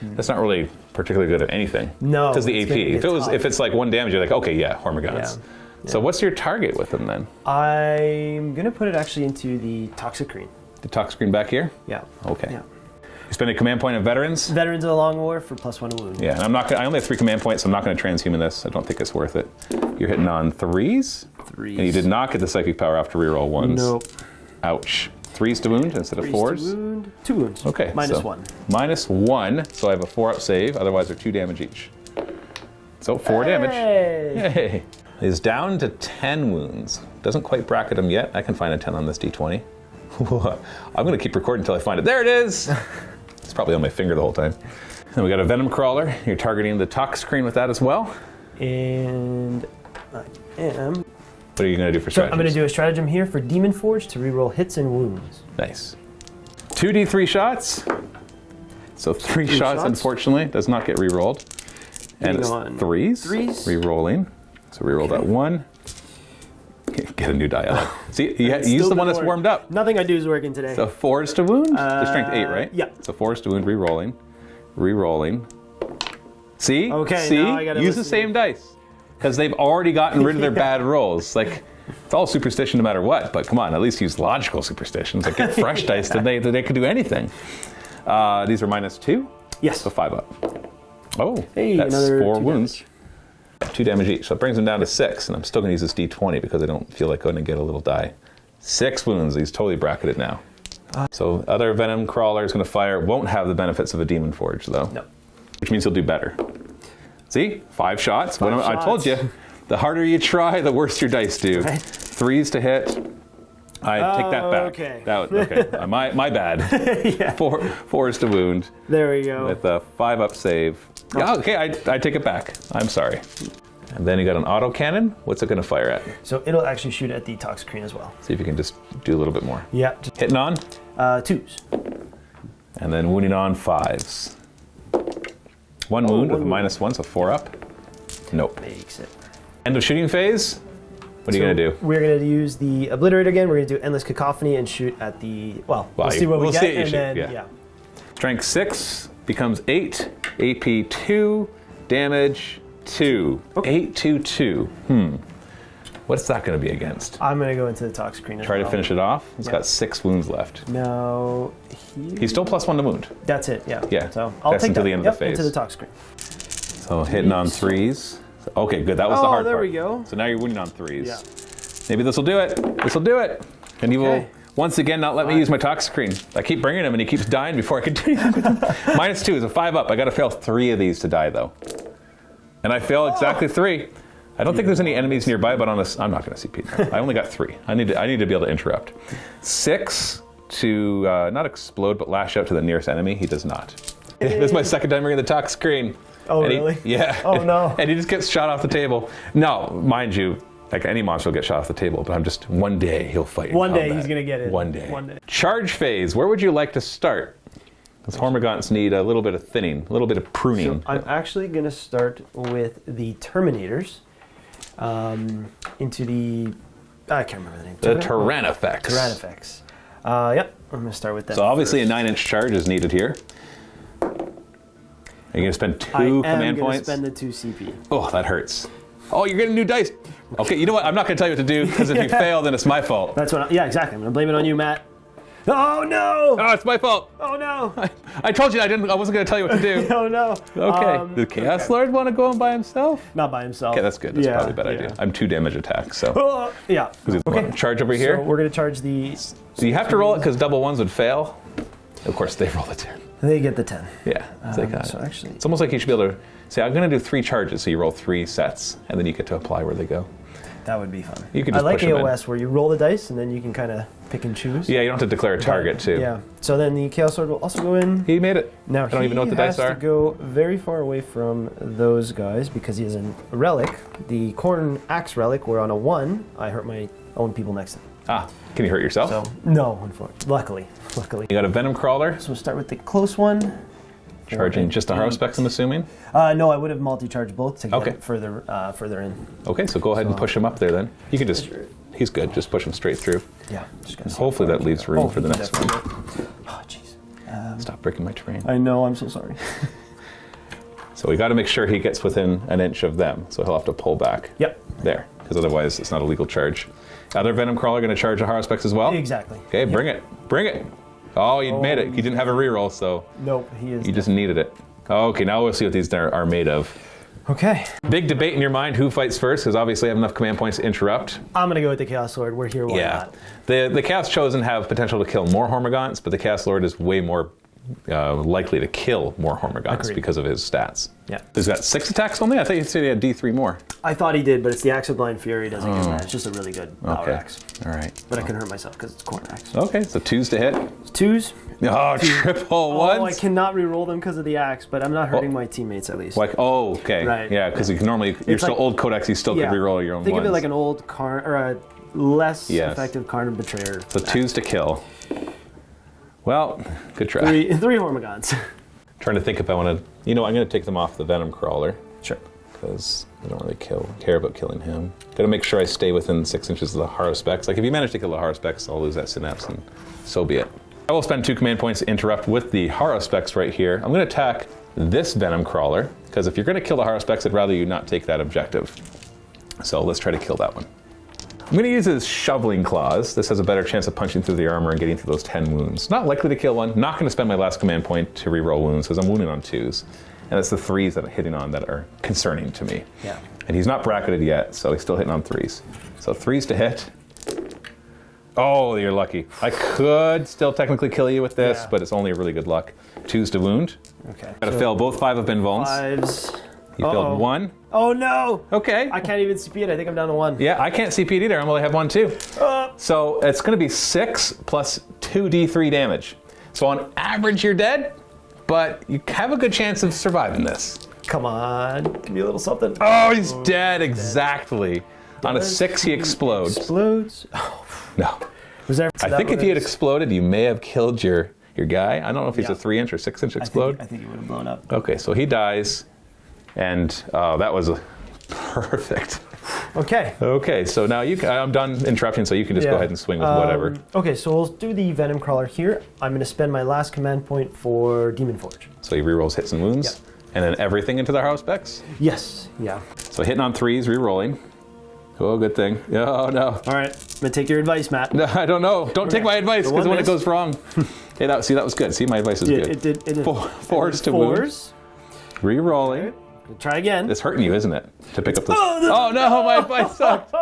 That's not really particularly good at anything. No, because the it's AP. gonna be tough. If it's like 1 damage, you're like, okay, yeah, Hormagaunts. Yeah. So what's your target with them then? I'm gonna put it actually into the Toxicrene. The talk screen back here. Yeah. Okay. Yeah. You spend a command point on veterans. Veterans of the Long War for +1 to wound. Yeah, and I'm not. I only have 3 command points, so I'm not going to transhuman this. I don't think it's worth it. You're hitting on 3s. 3s. And you did not get the psychic power after reroll 1s. Nope. Ouch. 3s to wound instead of 4s. 3s to wound. 2 wounds. Okay. Minus so 1. -1. So I have a 4-up save. Otherwise, they're 2 damage each. So 4 damage. Hey. Yay. He's down to 10 wounds. Doesn't quite bracket him yet. I can find a 10 on this D20. I'm going to keep recording until I find it. There it is. It's probably on my finger the whole time. And we got a Venom Crawler. You're targeting the talk screen with that as well. And I am. What are you going to do for So strategies? I'm going to do a stratagem here for Demon Forge to reroll hits and wounds. Nice. 2d3 shots. So 3 shots, unfortunately, does not get rerolled. And it's on 3s. 3s. Rerolling. So reroll that 1. Get a new die out. See, you use the one that's warmed up. Nothing I do is working today. So 4s to wound. Your strength 8, right? Yeah. So 4s to wound, rerolling. Rerolling. See? Okay, See? now I gotta Use the listen. same dice. Because they've already gotten rid of their bad rolls. Like, it's all superstition no matter what, but come on, at least use logical superstitions. Like, get fresh dice that they could do anything. These are -2? Yes. So 5 up. Oh, Hey, that's another 4 2 wounds. 2 damage each. So it brings him down to 6, and I'm still going to use this D20 because I don't feel like going to get a little die. 6 wounds. He's totally bracketed now. So other Venom Crawler is going to fire. Won't have the benefits of a Demon Forge, though. No. Which means he'll do better. See? 5 shots. Five I told shots. you. The harder you try, the worse your dice do. Right. 3s to hit. I take that back. Okay. Okay. My bad. Yeah. 4s to wound There we go. with a 5-up save. Oh, okay, I take it back. I'm sorry. And then you got an auto cannon. What's it going to fire at? So it'll actually shoot at the Toxicrene as well. See if you can just do a little bit more. Yeah. Just, Hitting on, 2s. and then wounding on 5s. 1 wound with a -1, so 4 up. Nope. Makes it. End of shooting phase. What are you going to do? We're going to use the Obliterator again. We're going to do Endless Cacophony and shoot at the. Well, we'll see what we get. see what you And shoot, then, yeah. Strength 6 becomes 8, AP 2, damage 2. 8 to 2. What's that going to be against? I'm going to go into the Toxicrene as Try well. to finish it off. He's got 6 wounds left. Now, He's still +1 to wound. that's it, yeah. Yeah, So I'll that's take until that. the end of the phase. Into the Toxicrene. So hitting on 3s. Okay, good. That was the Oh, hard there part. we go. So now you're winning on 3s. Yeah. Maybe this will do it. This will do it. And he will Okay. once again not let me use my Toxicrene. I keep bringing him and he keeps dying before I can do anything with him. -2 is a 5 up. I got to fail 3 of these to die though. And I fail exactly 3. I don't think there's any enemies nearby, but on this, I'm not going to see people. I only got 3. I need to be able to interrupt. 6 to not explode, but lash out to the nearest enemy. He does not. This is my second time ringing the Toxicrene. Oh, And really? Yeah. Oh, no. And he just gets shot off the table. No, mind you, Like any monster will get shot off the table, but I'm just, one day he'll fight in One day combat. he's going to get it. One day. One day. Charge phase, where would you like to start? Because Hormagaunts need a little bit of thinning, a little bit of pruning. So I'm actually going to start with the Terminators into the... I can't remember the name. The Tyrannifex. Tyrannifex. Yep, I'm going to start with that. So obviously first. a 9-inch charge is needed here. Are you going to spend 2 command I am going points? to spend the 2 CP. Oh, that hurts. Oh, you're getting new dice. Okay, you know what? I'm not going to tell you what to do, because if you fail, then it's my fault. That's what yeah, exactly. I'm going to blame it on you, Matt. Oh, no! Oh, it's my fault. Oh, no! I told you I wasn't going to tell you what to do. Oh, no. Okay. Did Chaos Lord want to go in by himself? Not by himself. Okay, that's good. That's probably a bad idea. I'm 2 damage attacks, so. Yeah. Okay. Charge over here. So we're going to charge the... So you have to roll it because double ones would fail. Of course, they roll a 10. They get the 10. Yeah. So actually... It's almost like you should be able to say, I'm going to do 3 charges, so you roll 3 sets, and then you get to apply where they go. That would be fun. You could just I like push them in. AOS where you roll the dice and then you can kind of pick and choose. Yeah, you don't have to declare a target, too. Yeah. So then the Chaos Sword will also go in. He made it. Now I don't even know what the dice he has are. to go very far away from those guys because he has a relic, the Corn Axe relic, where on a 1, I hurt my own people next to him. Ah, can you hurt yourself? So, no, unfortunately. Luckily. You got a Venom Crawler. So we'll start with the close one. Charging just the Haruspex, I'm assuming? No, I would have multi-charged both to get Okay. it further in. Okay, so go ahead and push him up there then. You can just, he's good, just push him straight through. Yeah. Just gonna see Hopefully how that far leaves I can room go. for the next one. Definitely. Oh, jeez. Stop breaking my terrain. I know, I'm so sorry. So we got to make sure he gets within an inch of them, so he'll have to pull back. Yep. There, because otherwise it's not a legal charge. Other Venom Crawler going to charge a Haruspex as well? Exactly. Okay, bring it. Bring it. Oh, you made it. You didn't have a reroll, so Nope, he is. you just needed it. Okay, now we'll see what these are made of. Okay. Big debate in your mind who fights first, because obviously I have enough command points to interrupt. I'm going to go with the Chaos Lord. We're here, why not? The Chaos Chosen have potential to kill more Hormagaunts, but the Chaos Lord is way more likely to kill more Hormagaunts Agreed. because of his stats. Yeah. He's got 6 attacks only? I thought you said he had D3 more. I thought he did, but it's the Axe of Blind Fury. Doesn't get that. It's just a really good power axe. All right. But I can hurt myself because it's Corn Axe. Okay, so 2s to hit. 2s. Oh, triple ones. Oh, I cannot re-roll them because of the axe, but I'm not hurting my teammates at least. Like, oh, okay. Right. Yeah, because you can normally, you're still like- old Codex, you still could re-roll your own Think ones. of it like an old Karn, or a less effective Karn Betrayer. So 2s to kill. Well, good try. Three Hormagons. Trying to think if I want to, I'm going to take them off the Venom Crawler. Sure. Because I don't really care about killing him. Got to make sure I stay within 6 inches of the Haruspex. Like if you manage to kill the Haruspex, I'll lose that synapse, and so be it. I will spend 2 command points to interrupt with the Haruspex right here. I'm going to attack this Venom Crawler, because if you're going to kill the Haruspex, I'd rather you not take that objective. So let's try to kill that one. I'm going to use his Shoveling Claws. This has a better chance of punching through the armor and getting through those 10 wounds. Not likely to kill one. Not going to spend my last command point to reroll wounds, because I'm wounding on 2s. And it's the 3s that I'm hitting on that are concerning to me. Yeah. And he's not bracketed yet, so he's still hitting on 3s. So 3s to hit. Oh, you're lucky. I could still technically kill you with this, but it's only a really good luck. 2s to wound. Okay. Got to fail. Both 5 have been vulns. 5s. You failed 1. Oh no! Okay. I can't even CP it. I think I'm down to 1. Yeah, I can't CP it either. I only have 1 too. So it's going to be 6 plus 2d3 damage. So on average, you're dead, but you have a good chance of surviving this. Come on, give me a little something. Oh, he's dead, exactly. On a 6, he explodes. Explodes. No. Was there? I think if he had exploded, you may have killed your guy. I don't know if he's a 3-inch or 6-inch explode. I think he would have blown up. Okay, so he dies, and that was perfect. Okay. Okay, so now I'm done interrupting, so you can just go ahead and swing with whatever. Okay, so we'll do the Venom Crawler here. I'm going to spend my last command point for Demon Forge. So he rerolls hits and wounds, and then everything into the Haruspex. Yes. Yeah. So hitting on 3s, rerolling. Oh, good thing. Oh, no. All right. I'm going to take your advice, Matt. No, I don't know. Don't take my advice, because when it goes wrong. Hey, that was good. See, my advice is good. It did. 4s to wound. Rerolling. Try again. It's hurting you, isn't it? To pick up this. Oh, no, my advice sucked.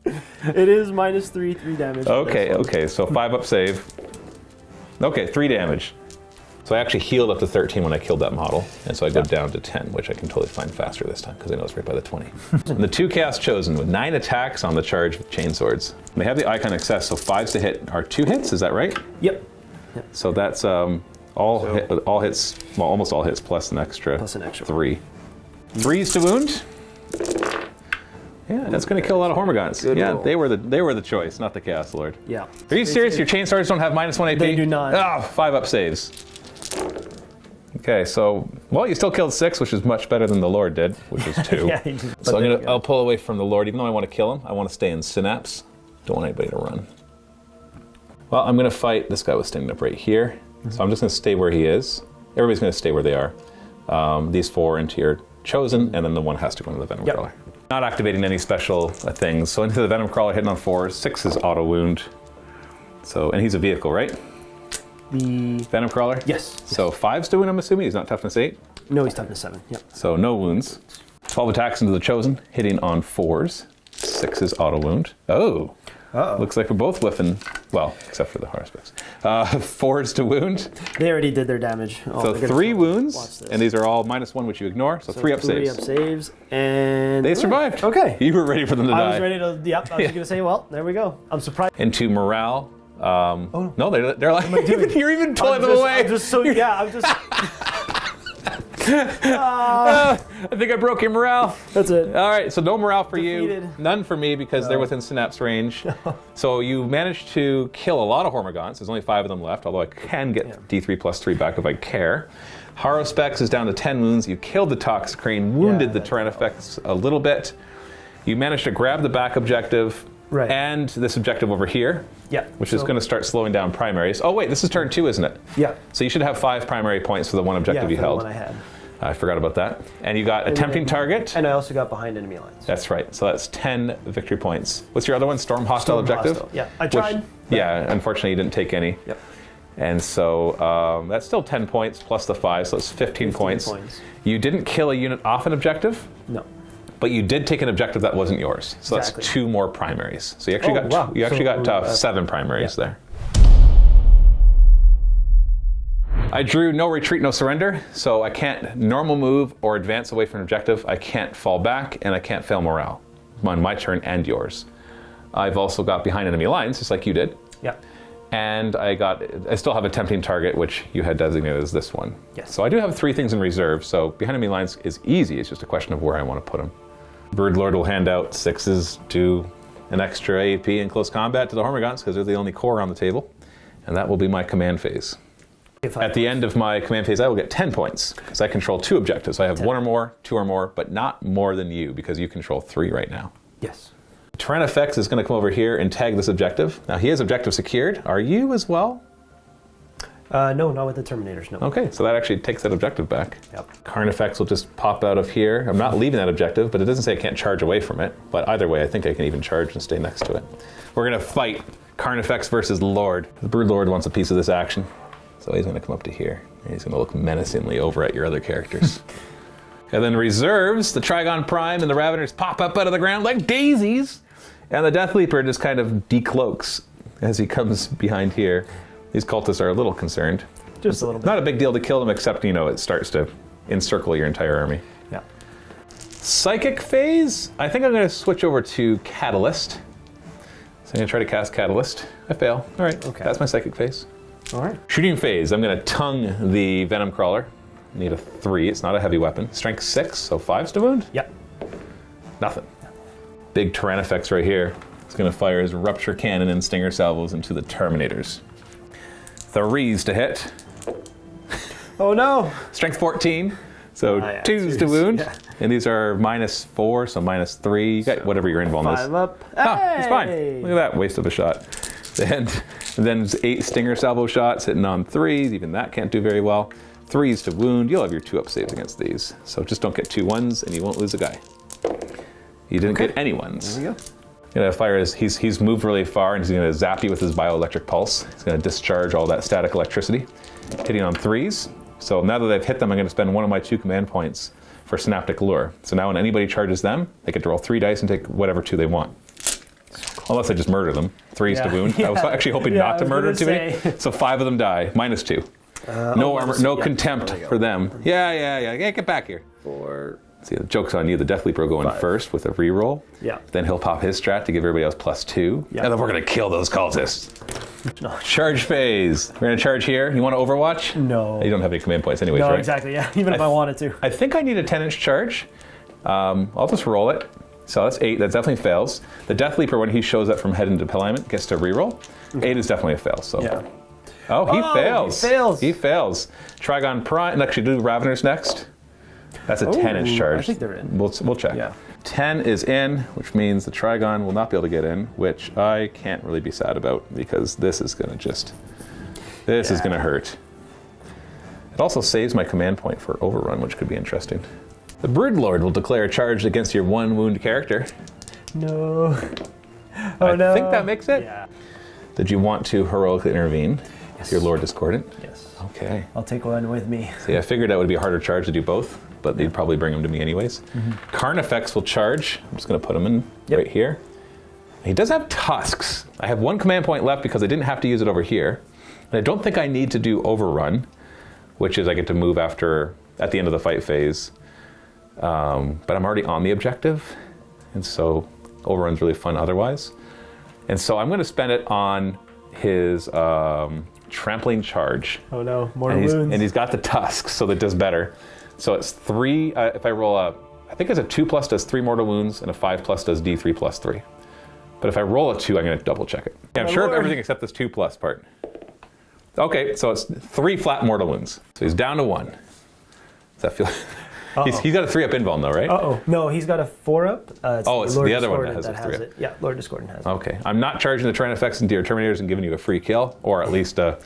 It is -3 damage. Okay, so 5 up save. Okay, 3 damage. So I actually healed up to 13 when I killed that model, and so I go down to 10, which I can totally find faster this time, because I know it's right by the 20. And the 2 Chaos Chosen with 9 attacks on the charge with chainswords. And they have the icon excess, so 5s to hit are 2 hits, is that right? Yep. So that's all hits, well, almost all hits, plus an extra 3. 3s to wound. Yeah, that's going to kill a lot of Hormagaunts. Good Yeah, roll. they were the choice, not the Chaos Lord. Yeah. Are you serious? Your chain stars don't have -1 AP? They do not. Ah, 5 up saves. Okay, so well, you still killed 6, which is much better than the Lord did, which was 2. Yeah, he did. So I'll pull away from the Lord, even though I want to kill him. I want to stay in Synapse. Don't want anybody to run. Well, I'm going to fight this guy was standing up right here. So I'm just going to stay where he is. Everybody's going to stay where they are. These 4 into your chosen, and then the 1 has to go into the Venom Crawler. Not activating any special things. So into the Venom Crawler, hitting on 4s. 6 is auto wound. So, and he's a vehicle, right? The Venom Crawler? Yes. So 5's to wound, I'm assuming. He's not toughness 8. No, he's toughness 7. Yep. So no wounds. 12 attacks into the chosen, hitting on 4s. 6 is auto wound. Oh. Uh-oh. Looks like we're both whiffing. Well, except for the hardspecs. 4s to wound. They already did their damage. Oh, So they're 3 watch wounds, this. and these are all -1, which you ignore. So 3 up 3 saves. up saves, and They survived. Okay. You were ready for them to die. I was ready to. Yep. I was gonna say, well, there we go. I'm surprised. Into morale. no. No, they're like doing? you're even pulling them I'm away. just so yeah. I'm just. I think I broke your morale. That's it. All right, so no morale for you. Defeated. None for me because they're within Synapse range. So you managed to kill a lot of Hormagaunts. There's only 5 of them left, although I can get D3 plus 3 back if I care. Harrowspecs is down to 10 wounds. You killed the Toxicrane, wounded the Tyrannifex a little bit. You managed to grab the back objective and this objective over here, which is going to start slowing down primaries. Oh wait, this is turn 2, isn't it? Yeah. So you should have 5 primary points for the 1 objective you held. The one I had. I forgot about that. And you got attempting target. And I also got behind enemy lines. That's right. So that's 10 victory points. What's your other one? Storm hostile objective? Hostile. Yeah, I tried. Yeah, unfortunately you didn't take any. Yep. And so that's still 10 points plus the 5, so it's 15 points. You didn't kill a unit off an objective. No. But you did take an objective that wasn't yours. So that's 2 more primaries. So you actually got 7 primaries there. I drew no retreat, no surrender, so I can't normal move or advance away from an objective. I can't fall back, and I can't fail morale on my turn and yours. I've also got behind enemy lines, just like you did. Yeah. And I still have a tempting target, which you had designated as this one. Yes. So I do have 3 things in reserve, so behind enemy lines is easy. It's just a question of where I want to put them. Broodlord will hand out 6s to an extra AP in close combat to the Hormagaunts, because they're the only core on the table. And that will be my command phase. At the end of my command phase, I will get 10 points, because I control 2 objectives. I have 1 or more, 2 or more, but not more than you, because you control 3 right now. Yes. Tyrannifex is going to come over here and tag this objective. Now, he has objective secured. Are you as well? No, not with the Terminators, no. Okay, so that actually takes that objective back. Yep. Carnifex will just pop out of here. I'm not leaving that objective, but it doesn't say I can't charge away from it. But either way, I think I can even charge and stay next to it. We're going to fight Carnifex versus Lord. The Broodlord wants a piece of this action. So he's going to come up to here. And he's going to look menacingly over at your other characters. And then reserves, the Trigon Prime and the Raveners pop up out of the ground like daisies. And the Death Leaper just kind of decloaks as he comes behind here. These cultists are a little concerned. Just a little bit. Not a big deal to kill them, except, you know, it starts to encircle your entire army. Yeah. Psychic phase, I think I'm going to switch over to Catalyst. So I'm going to try to cast Catalyst. I fail. All right, Okay. That's my psychic phase. All right. Shooting phase, I'm going to tongue the Venom Crawler. Need a 3, it's not a heavy weapon. Strength 6, so 5's to wound? Yep. Nothing. Big Tyrannifex right here. He's going to fire his Rupture Cannon and Stinger Salvos into the Terminators. 3's to hit. Oh no! Strength 14, so yeah, 2's to 2s, wound. yeah. And these are -4, so -3. You got whatever your invuln is. 5 up. Ah, it's fine. Hey! Look at that, waste of a shot. And then there's 8 Stinger Salvo shots hitting on 3s. Even that can't do very well. 3's to wound. You'll have your 2 up saves against these. So just don't get 2 1s and you won't lose a guy. You didn't get any 1s. There we go. Gonna fire he's moved really far and he's gonna zap you with his bioelectric pulse. He's gonna discharge all that static electricity, hitting on 3s. So now that they've hit them, I'm gonna spend 1 of my 2 command points for Synaptic Lure. So now when anybody charges them, they get to roll 3 dice and take whatever 2 they want. Unless I just murder them. 3's to wound. I was actually hoping not to murder too many. So 5 of them die, -2. No armor, no contempt for them. Yeah, get back here. 4. See, the joke's on you. The Death Leaper will go in 5. first with a reroll. Yeah. Then he'll pop his strat to give everybody else +2. Yeah. And then we're going to kill those cultists. No. Charge phase. We're going to charge here. You want to Overwatch? No. You don't have any command points anyways, No, right? exactly, yeah. Even if I wanted to. I think I need a 10-inch charge. I'll just roll it. So that's 8. That definitely fails. The Death Leaper, when he shows up from head into alignment, gets to reroll. 8 is definitely a fail. So. Yeah. Oh, he fails. He fails. He fails. Trigon Prime. And actually, do Raveners next. That's a 10-inch charge. I think they're in. We'll check. Yeah. 10 is in, which means the Trigon will not be able to get in, which I can't really be sad about because this is going to just... This is going to hurt. It also saves my command point for Overrun, which could be interesting. The Broodlord will declare a charge against your 1-wound character. No. I think that makes it. Yeah. Did you want to heroically intervene? Yes. Your Lord Discordant? Yes. Okay. I'll take one with me. See, I figured that would be a harder charge to do both, but they'd probably bring them to me anyways. Carnifex will charge. I'm just going to put him in right here. He does have tusks. I have 1 command point left because I didn't have to use it over here. And I don't think I need to do Overrun, which is I get to move at the end of the fight phase. But I'm already on the objective, and so Overrun's really fun otherwise. And so I'm going to spend it on his trampling charge. Oh no, more and wounds. And he's got the tusks, so that does better. So it's 3, if I roll I think it's a 2+ does 3 mortal wounds, and a 5+ does D3 plus 3. But if I roll a 2, I'm going to double check it. Yeah, I'm sure of everything except this 2+ part. Okay, so it's 3 flat mortal wounds. So he's down to 1. Does that feel... He's got a 3-up invuln though, right? No, he's got a 4-up. It's Lord the other one that Discordant has a 3-up. it. Yeah, Lord Discordant has it. Okay, I'm not charging the Tyranid into your Terminators and giving you a free kill, or at least a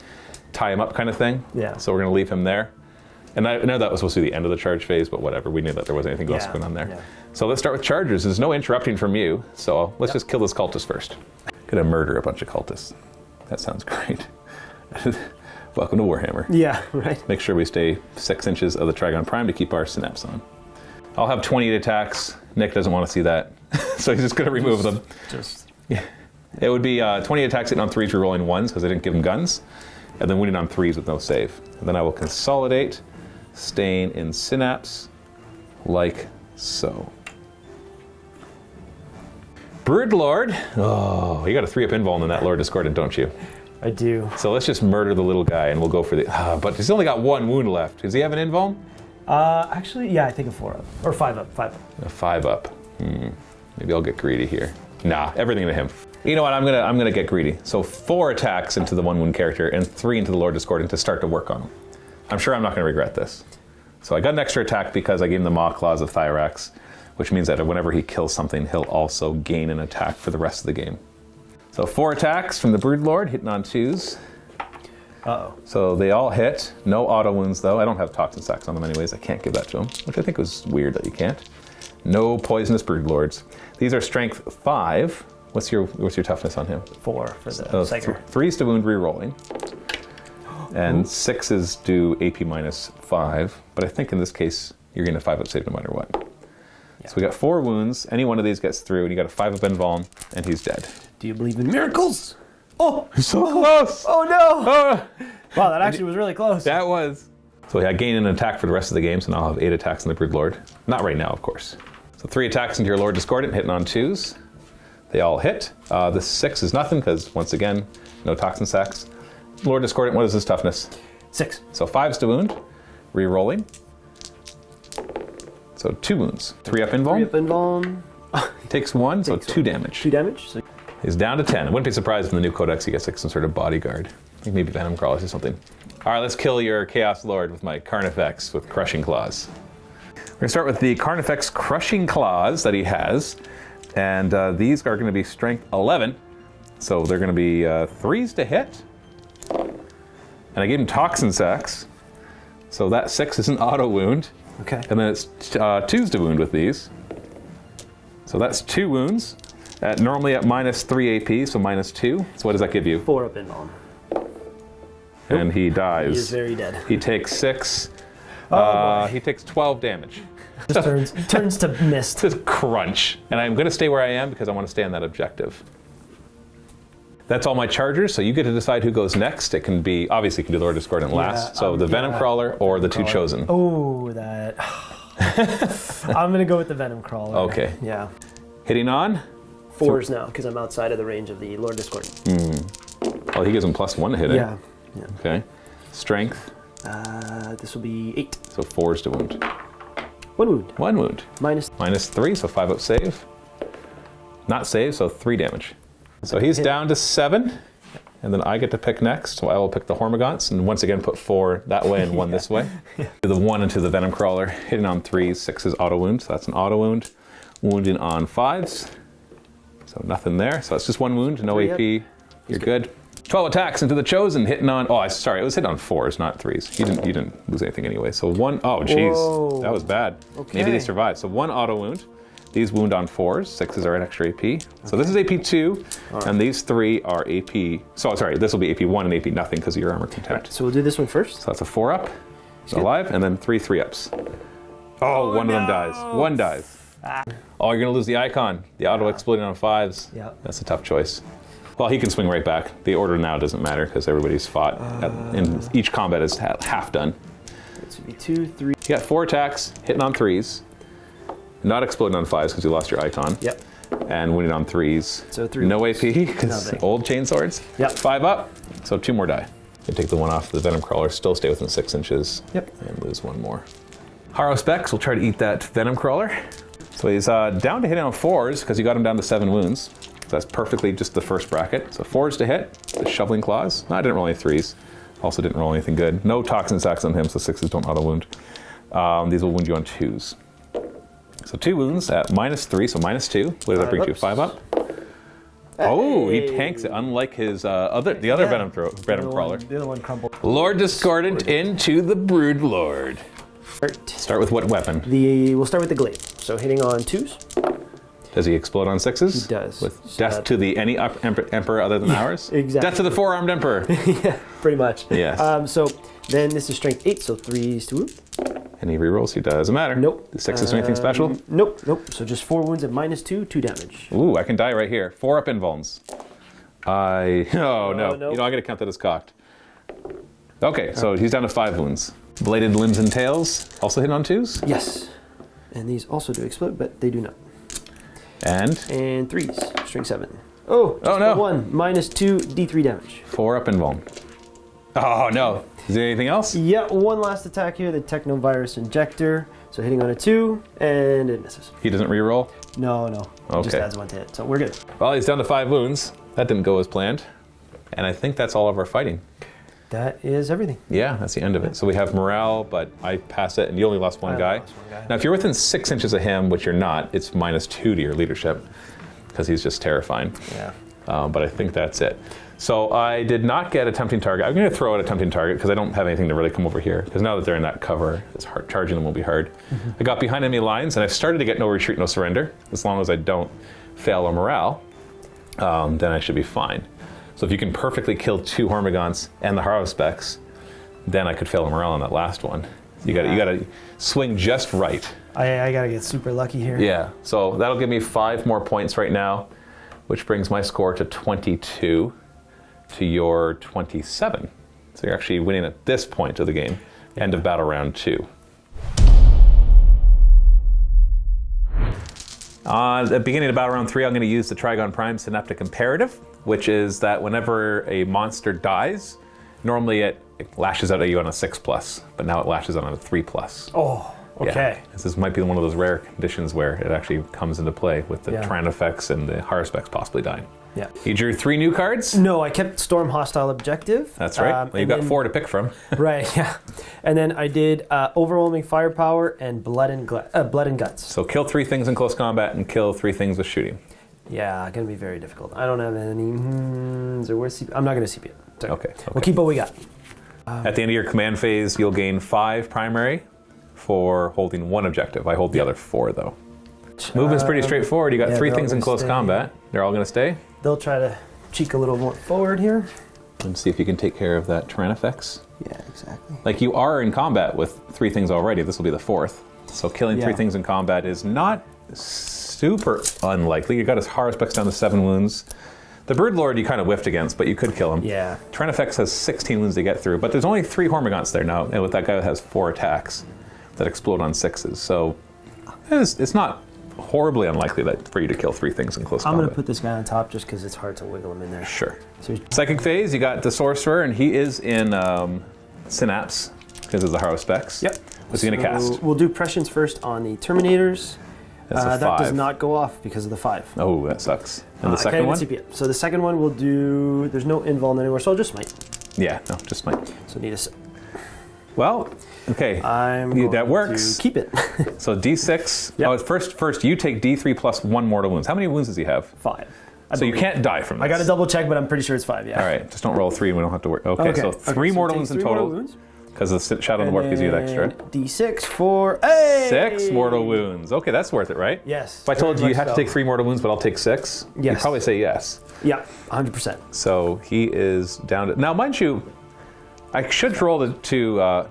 tie him up kind of thing. Yeah. So we're going to leave him there. And I know that was supposed to be the end of the charge phase, but whatever. We knew that there wasn't anything else going on there. Yeah. So let's start with chargers. There's no interrupting from you, so let's just kill this cultist first. Gonna murder a bunch of cultists. That sounds great. Welcome to Warhammer. Yeah, right. Make sure we stay 6 inches of the Trigon Prime to keep our synapse on. I'll have 28 attacks. Nick doesn't want to see that, so he's just gonna remove them. Yeah. It would be 28 attacks hitting on 3s, rerolling 1s because I didn't give him guns, and then winning on 3s with no save. And then I will consolidate, staying in synapse, like so. Broodlord. Oh, you got a 3-up invuln in that Lord Discordant, don't you? I do. So let's just murder the little guy, and we'll go for the... but he's only got 1 wound left. Does he have an invuln? Actually, yeah, I think a 4-up. Or 5-up, 5-up. A 5-up. Maybe I'll get greedy here. Nah, everything to him. You know what, I'm gonna get greedy. So 4 attacks into the 1-wound character, and 3 into the Lord Discordant to start to work on him. I'm sure I'm not gonna regret this. So I got an extra attack because I gave him the Maw Claws of Thyrax, which means that whenever he kills something, he'll also gain an attack for the rest of the game. So 4 attacks from the Broodlord, hitting on 2s. Uh-oh. So they all hit. No auto wounds, though. I don't have Toxin Sacs on them anyways. I can't give that to him, which I think was weird that you can't. No poisonous Broodlords. These are strength 5. What's your toughness on him? 4 for the Psyker. 3s to wound rerolling. And 6s do AP minus 5. But I think in this case, you're going to 5-up save no matter what. Yeah. So we got 4 wounds. Any one of these gets through, and you got a 5-up invuln, and he's dead. Do you believe in miracles? Oh, so close! Oh no! Wow, that actually was really close. That was. So I gain an attack for the rest of the game, so now I'll have 8 attacks on the Broodlord. Not right now, of course. So 3 attacks into your Lord Discordant, hitting on 2s. They all hit. The 6 is nothing, because once again, no Toxin Sacs. Lord Discordant, what is his toughness? 6. So 5s to wound, re-rolling. So 2 wounds. 3-up invuln. 3-up invuln. He takes 1, so 2 damage. 2 damage. So He's down to 10. I wouldn't be surprised if in the new codex he gets like some sort of bodyguard. I think maybe Venom Crawlers or something. All right, let's kill your Chaos Lord with my Carnifex with Crushing Claws. We're gonna start with the Carnifex Crushing Claws that he has. And these are gonna be strength 11. So they're gonna be 3s to hit. And I gave him Toxin Sacs. So that 6 is an auto wound. okay. And then it's 2s to wound with these. So that's 2 wounds. Normally at minus 3 AP, so minus 2. So what does that give you? 4-up invuln. And he dies. He is very dead. He takes 6. He takes 12 damage. Just turns to mist. Just crunch. And I'm going to stay where I am because I want to stay on that objective. That's all my chargers, so you get to decide who goes next. It can be, obviously you can do Lord Discordant last. So the Venom Crawler or the 2 Chosen. Oh, that. I'm going to go with the Venom Crawler. Okay. Yeah. Hitting on? 4s now, because I'm outside of the range of the Lord Discordant. Oh, he gives him +1 to hit it. Yeah. Okay. Strength? This will be 8. So 4s to wound. 1 wound. 1 wound. Minus. -3, so 5-up save. Not save, so 3 damage. So he's down to 7, and then I get to pick next. So I will pick the Hormagaunts, and once again put 4 that way and 1 this way. Do the 1 into the Venom Crawler, hitting on 3s, 6s auto wound, so that's an auto wound. Wounding on 5s, so nothing there. So it's just 1 wound, no AP, you're good. 12 attacks into the Chosen, hitting on, sorry, it was hitting on 4s, not 3s. You didn't lose anything anyway. So 1, oh jeez, that was bad. Okay. Maybe they survived. So 1 auto wound. These wound on 4s, 6s are an extra AP. So this is AP 2, and these 3 are AP, so sorry, this will be AP 1 and AP nothing because of your armor contempt. So we'll do this one first. So that's a 4 up, alive, and then 3 3-ups. Oh, one of them dies. 1 dies. Oh, you're gonna lose the icon. The auto exploding on 5s. Yeah. That's a tough choice. Well, he can swing right back. The order now doesn't matter because everybody's fought, and each combat is half done. This would be 2, 3. You got 4 attacks, hitting on 3s. Not exploding on 5s because you lost your icon. Yep. And winning on 3s. So 3 no wounds. AP because old chainswords. Yep. 5 up, so 2 more die. You take the 1 off the Venom Crawler, still stay within 6 inches. Yep. And lose 1 more. Harrowspecs will try to eat that Venom Crawler. So he's down to hitting on 4s because you got him down to 7 wounds. So that's perfectly just the first bracket. So 4s to hit, the Shoveling Claws. No, I didn't roll any 3s. Also didn't roll anything good. No Toxin Sacks on him, so 6s don't auto wound. These will wound you on 2s. So 2 wounds at -3, so -2. What does that bring you? 5 up? Oh, he tanks it, unlike his the other Venom Crawler. The other one crumbled. Lord Discordant into the Brood Lord. Start with what weapon? We'll start with the glaive. So hitting on 2s. Does he explode on 6s? He does. With death to the any emperor other than ours? Exactly. Death to the 4-armed emperor. Yeah, pretty much. Yes. So then this is strength 8, so 3s to wound. Any rerolls? He doesn't matter. Nope. The 6 is anything special? Nope. So just 4 wounds at -2, 2 damage. Ooh, I can die right here. 4 up invulns. Oh no. no. You know, I'm going to count that as cocked. Okay, so he's down to 5 wounds. Bladed limbs and tails, also hitting on 2s? Yes. And these also do explode, but they do not. And 3s, strength 7. Oh no. 1, -2, D3 damage. 4 up invuln. Oh no. Is there anything else? Yeah, 1 last attack here, the Technovirus Injector. So hitting on a 2, and it misses. He doesn't reroll? No. Okay. It just adds 1 to hit, so we're good. Well, he's down to 5 wounds. That didn't go as planned. And I think that's all of our fighting. That is everything. Yeah, that's the end of it. So we have morale, but I pass it, and you only lost one guy. Now, if you're within 6 inches of him, which you're not, it's -2 to your leadership, because he's just terrifying. Yeah. But I think that's it. So I did not get a tempting target. I'm going to throw out a tempting target because I don't have anything to really come over here. Because now that they're in that cover, it's hard, charging them will be hard. I got behind enemy lines, and I've started to get no retreat, no surrender. As long as I don't fail a morale, then I should be fine. So if you can perfectly kill 2 Hormagaunts and the Harrowspecs, then I could fail a morale on that last one. You gotta swing just right. I gotta get super lucky here. Yeah, so that'll give me 5 more points right now, which brings my score to 22 to your 27. So you're actually winning at this point of the game, end of battle round 2. At the beginning of battle round 3, I'm going to use the Trigon Prime Synaptic Imperative, which is that whenever a monster dies, normally it lashes out at you on a 6+, but now it lashes out on a 3+. Oh, okay. Yeah. This might be one of those rare conditions where it actually comes into play with the Tyranid effects and the Harrowspecs possibly dying. Yeah. You drew 3 new cards? No, I kept Storm Hostile Objective. That's right. Well, you've got 4 to pick from. Right, yeah. And then I did Overwhelming Firepower and Blood and Guts. So kill 3 things in close combat and kill 3 things with shooting. Yeah, gonna be very difficult. I don't have any. Is it worth CP? I'm not gonna CP it. Sorry. Okay. We'll keep what we got. At the end of your command phase, you'll gain 5 primary for holding 1 objective. I hold the other 4 though. Movement's pretty straightforward. You got 3 things in close combat. They're all gonna stay. They'll try to cheek a little more forward here. And see if you can take care of that Tyranid effects. Yeah, exactly. Like you are in combat with 3 things already. This will be the 4th. So killing 3 things in combat is not super unlikely. You got his Harrowspecs down to 7 wounds. The Broodlord you kind of whiffed against, but you could kill him. Yeah. Tyranid effects has 16 wounds to get through, but there's only 3 Hormagaunts there now, and with that guy that has 4 attacks that explode on 6s. So it's not horribly unlikely that for you to kill 3 things in close combat. I'm going to put this guy on top just because it's hard to wiggle him in there. Sure. So Psychic phase, you got the Sorcerer, and he is in Synapse because of the Harrowspecs. Yep. What's he going to cast? We'll do Prescience first on the Terminators. That's a 5. That does not go off because of the 5. Oh, that sucks. And the I second can't one? even CP it. So the second one will do. There's no invuln anymore, so I'll just smite. Yeah, no, just smite. So need a. Well, okay. That works. To keep it. So D6. Yep. Oh, first you take D3 plus 1 mortal wounds. How many wounds does he have? 5. So you can't die from this. I got to double check, but I'm pretty sure it's 5. Yeah. All right, just don't roll 3 and we don't have to worry. Okay, so 3 mortal wounds in total. Because the Shadow of the Warp gives you that extra. D6 for 6 mortal wounds. Okay, that's worth it, right? Yes. If I told you very have much to so. take 3 mortal wounds, but I'll take 6, you'd Yes. probably say yes. Yeah, 100%. So he is down to... Now, mind you, I should roll to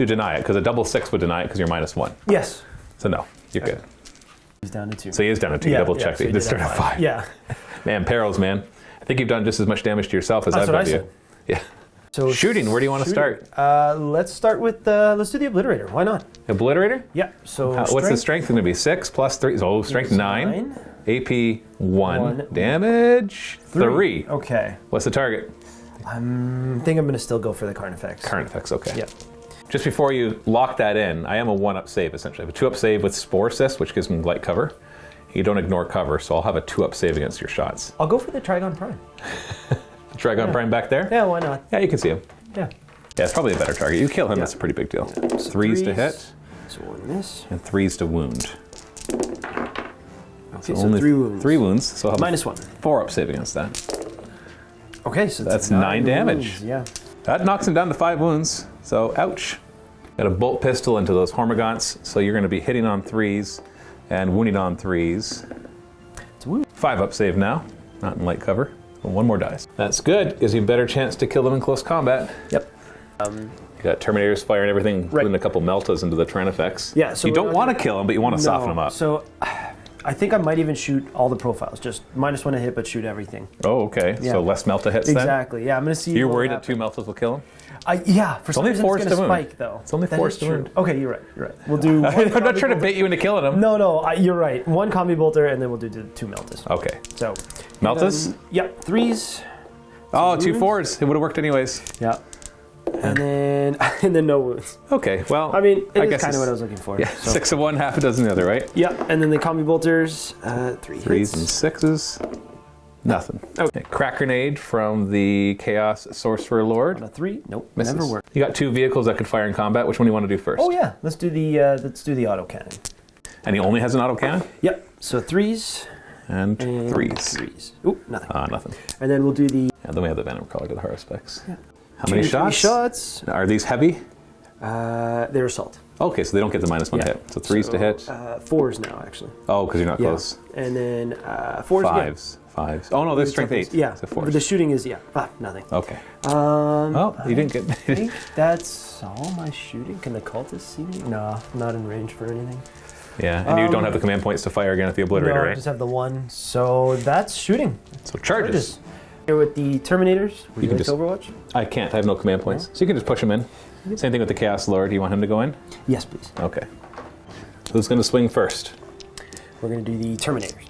deny it, because a double 6 would deny it because you're -1. Yes. So no, you're good. He's down to 2. So he is down to 2. Yeah, Double yeah, check so that he you did did start have at 5. 5. Yeah. Man, perils, man. I think you've done just as much damage to yourself as That's I've what done I to you. said. Yeah. So Shooting, where do you want to shooting. start? Let's start with let's do the Obliterator. Why not? Obliterator? Yeah. So What's the strength going to be? 6 plus 3. Oh, strength 9. AP 1. Damage 3. Okay. What's the target? I think I'm going to still go for the Carnifex. Carnifex, okay. Yep. Just before you lock that in, I am a 1-up save essentially. I have a 2-up save with Spore Cyst, which gives me light cover. You don't ignore cover, so I'll have a 2-up save against your shots. I'll go for the Trigon Prime. Dragon Prime back there? Yeah, why not? Yeah, you can see him. Yeah. Yeah, it's probably a better target. You kill him, Yeah. that's a pretty big deal. So 3s to hit, So one this. and 3s to wound. Okay, so only 3 wounds. 3 wounds, so I'll have -1. 4-up save against that. Okay, so That's 9 damage. wounds, yeah. That knocks him down to 5 wounds, so ouch. Got a bolt pistol into those Hormagaunts, so you're going to be hitting on 3s and wounding on 3s. It's a wound. 5-up save now, not in light cover. Well, 1 more dice. That's good, gives you a better chance to kill them in close combat. Yep. You got Terminators firing everything, including a couple Meltas into the Tranifex. Yeah, so you we're don't not want to kill them, but you want to soften them up. So I think I might even shoot all the profiles. Just -1 to hit, but shoot everything. Oh, okay. Yeah. So less Melta hits then? Exactly. Yeah, I'm going to see. You're what worried that happens. 2 Meltas will kill him? Yeah, for some only reason forced it's going to to wound. spike, though. It's only That forced is to true. wound. Okay, you're right. You're right. We'll do. I'm not trying to bait you into killing him. No, you're right. 1 Combi Bolter, and then we'll do the 2 Meltas. Okay. So. Meltas? Yep, 3s. Oh, 2 wounds. 4s. It would have worked anyways. Yeah. And then no wounds. Okay, well. I mean, I it is guess kind of it's- what I was looking for. Yeah, So. 6 of one, half a dozen the other, right? Yeah, and then the Combi Bolters, 3 3s hits. and 6s. Nothing. Okay. Crack Grenade from the Chaos Sorcerer Lord. On a 3, nope, Misses. never worked. You got 2 vehicles that could fire in combat. Which one do you want to do first? Oh yeah, let's do the autocannon. And he only has an autocannon? Yep. So 3s And 3s. 3s. Ooh, nothing. Nothing. And then we'll do the And then we have the Venom Crawler to the horror specs. Yeah. How many 2 shots? 3 shots. Are these heavy? They're assault. Okay, so they don't get the -1 to hit. So 3s to hit. 4s now actually. Oh, because you're not Yeah. close. And then 4s again. 5s. Oh no, there's strength 8. Yeah. So But 4s. the shooting is nothing. Okay. Oh, You didn't get. I think that's all my shooting. Can the cultists see me? No, I'm not in range for anything. Yeah, and you don't have the command points to fire again at the Obliterator, No, I right? just have the 1. So that's shooting. So charges. Here with the Terminators. Would you can like just- Overwatch? I can't. I have no command points. So you can just push him in. Same thing with the Chaos Lord. Do you want him to go in? Yes, please. Okay. Who's going to swing first? We're going to do the Terminators.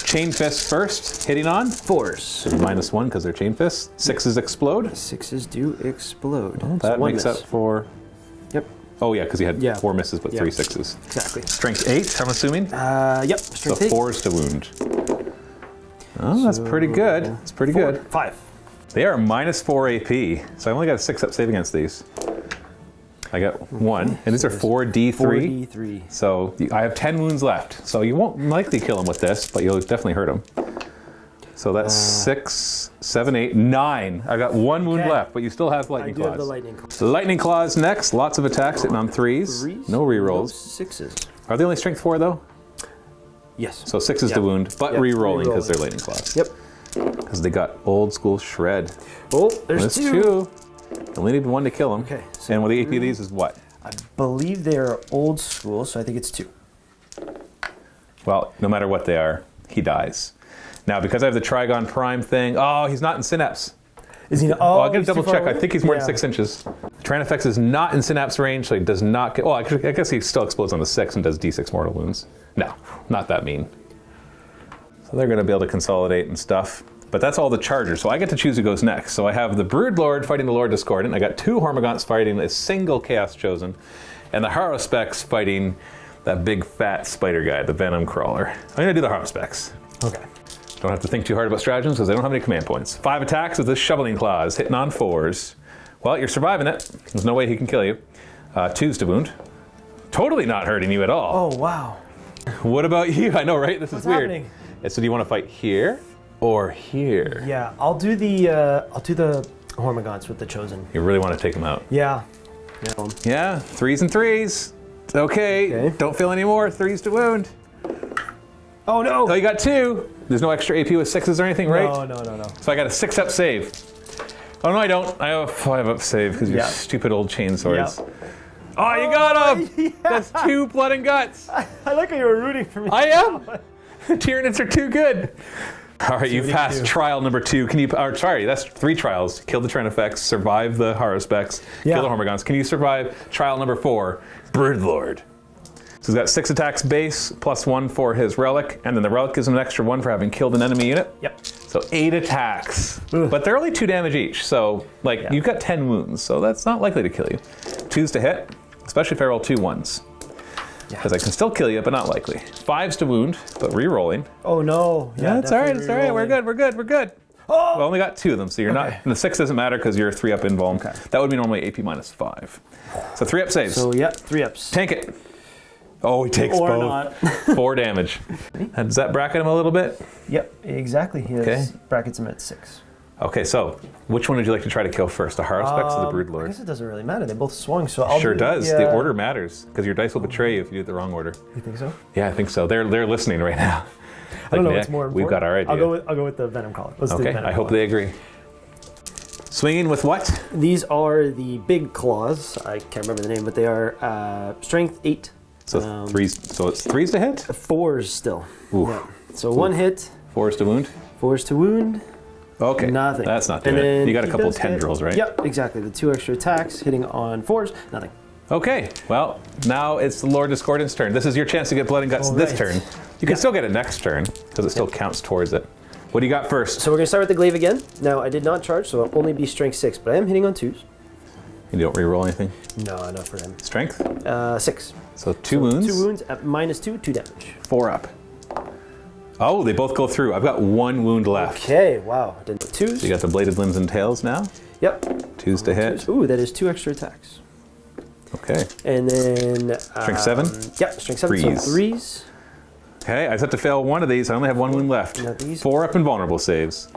Chain Fist first, hitting on. 4s. -1 because they're Chain Fists. 6s explode. 6s do explode. That So 1 makes miss. up for. Yep, Oh yeah, because you had Yeah. 4 misses but Yeah. 3 6s. exactly. Strength 8, I'm assuming. Yep, So strength 8. 4s to wound. Oh, that's pretty good. That's pretty good. 5. They are -4 AP, so I only got a 6-up save against these. I got 1, and these are 4d3. 4d3. So I have 10 wounds left. So you won't likely kill him with this, but you'll definitely hurt him. So that's 6, 7, 8, 9. I got 1 wound Okay. left, but you still have I lightning do claws. have the lightning claws. So lightning claws next. Lots of attacks hitting on 3s. 3s. No rerolls. 6s. Are they only strength 4 though? Yes. So 6 is the Yep. wound, but Yep, rerolling because re-rolling. they're lightning claws. Yep. Because they got old school shred. Oh, there's That's 2. 2. Only need 1 to kill him. Okay, so And with the AP of these is what? I believe they are old school, so I think it's 2. Well, no matter what they are, he dies. Now, because I have the Trigon Prime thing, oh, he's not in Synapse. Is he not? Oh, Oh, I gotta he's too double far check. I away? think he's more than Yeah. 6 inches. Tranifex is not in Synapse range, so he does not get. Oh, I guess he still explodes on the 6 and does d6 mortal wounds. No, not that mean. So they're going to be able to consolidate and stuff. But that's all the chargers. So I get to choose who goes next. So I have the Brood Lord fighting the Lord Discordant. I got 2 Hormagaunts fighting a single Chaos Chosen. And the Harrowspecs fighting that big fat spider guy, the Venom Crawler. I'm gonna do the harm specs. Okay. Don't have to think too hard about stratagems because they don't have any command points. 5 attacks with this shoveling claws, hitting on 4s. Well, you're surviving it. There's no way he can kill you. 2s to wound. Totally not hurting you at all. Oh, wow. What about you? I know, right? This What's is weird. happening? So do you want to fight here or here? Yeah, I'll do the Hormagaunts with the Chosen. You really want to take him out? Yeah. Yeah, 3s and 3s. Okay. Don't feel any more. 3s to wound. Oh no! Oh, you got 2. There's no extra AP with 6s or anything, right? No. So I got a 6-up save. Oh no, I don't. I have a 5-up save because you're stupid old chainswords. Yep. Oh, you got him! Yeah. That's 2 blood and guts. I like how you were rooting for me. I am. The Tyranids are too good. All right, you've passed trial number 2. Can you? Sorry, that's 3 trials. Kill the Trinifex, survive the Haruspecs, kill the Hormagaunts. Can you survive trial number 4, Broodlord? So he's got 6 attacks base, +1 for his relic, and then the relic gives him an extra 1 for having killed an enemy unit. Yep. So 8 attacks, but they're only 2 damage each. So you've got 10 wounds, so that's not likely to kill you. 2s to hit, especially if I roll 2 1s. Because I can still kill you, but not likely. 5s to wound, but re-rolling. Oh no. Yeah, it's all right. It's all right. We're good. Oh! We only got 2 of them, so you're not. And the 6 doesn't matter because you're 3-up invuln. Okay. That would be normally AP -5. So 3-up saves. So 3-ups. Tank it. Oh, he takes both. Not. 4 damage. And does that bracket him a little bit? Yep, exactly. He brackets him at 6. Okay, so which one would you like to try to kill first, the Haruspecs or the I Broodlord? guess it doesn't really matter. They both swung, so I'll Sure do does. The order matters because your dice will betray you if you do it the wrong order. You think so? Yeah, I think so. They're listening right now. I don't know what's more important. We've got our idea. I'll go with the Venom Crawler. Let's do Okay, Venom I hope Crawler. they agree. Swinging with what? These are the big claws. I can't remember the name, but they are strength 8. So 3s. So it's 3s to hit. 4s still. Ooh. Yeah. So 1 hit. 4s to wound. 4s to wound. Okay. Nothing. That's not doing it. You got a couple tendrils, right? Yep, exactly. The 2 extra attacks hitting on 4s. Nothing. Okay. Well, now it's the Lord Discordant's turn. This is your chance to get blood and guts this turn. You can still get it next turn because it still counts towards it. What do you got first? So we're going to start with the glaive again. Now, I did not charge, so I'll only be strength 6, but I am hitting on 2s. You don't re-roll anything? No, not for him. Strength? 6. So 2 wounds? 2 wounds at -2, 2 damage. 4 up. Oh, they both go through. I've got 1 wound left. Okay, wow. Then 2s. So you got the bladed limbs and tails now? Yep. 2s to hit. Ooh, that is 2 extra attacks. Okay. And then... Strength 7? Yep, strength 7. 3s. So 3s. Okay, I just have to fail 1 of these. I only have 1 wound left. Not these. 4 up and vulnerable saves.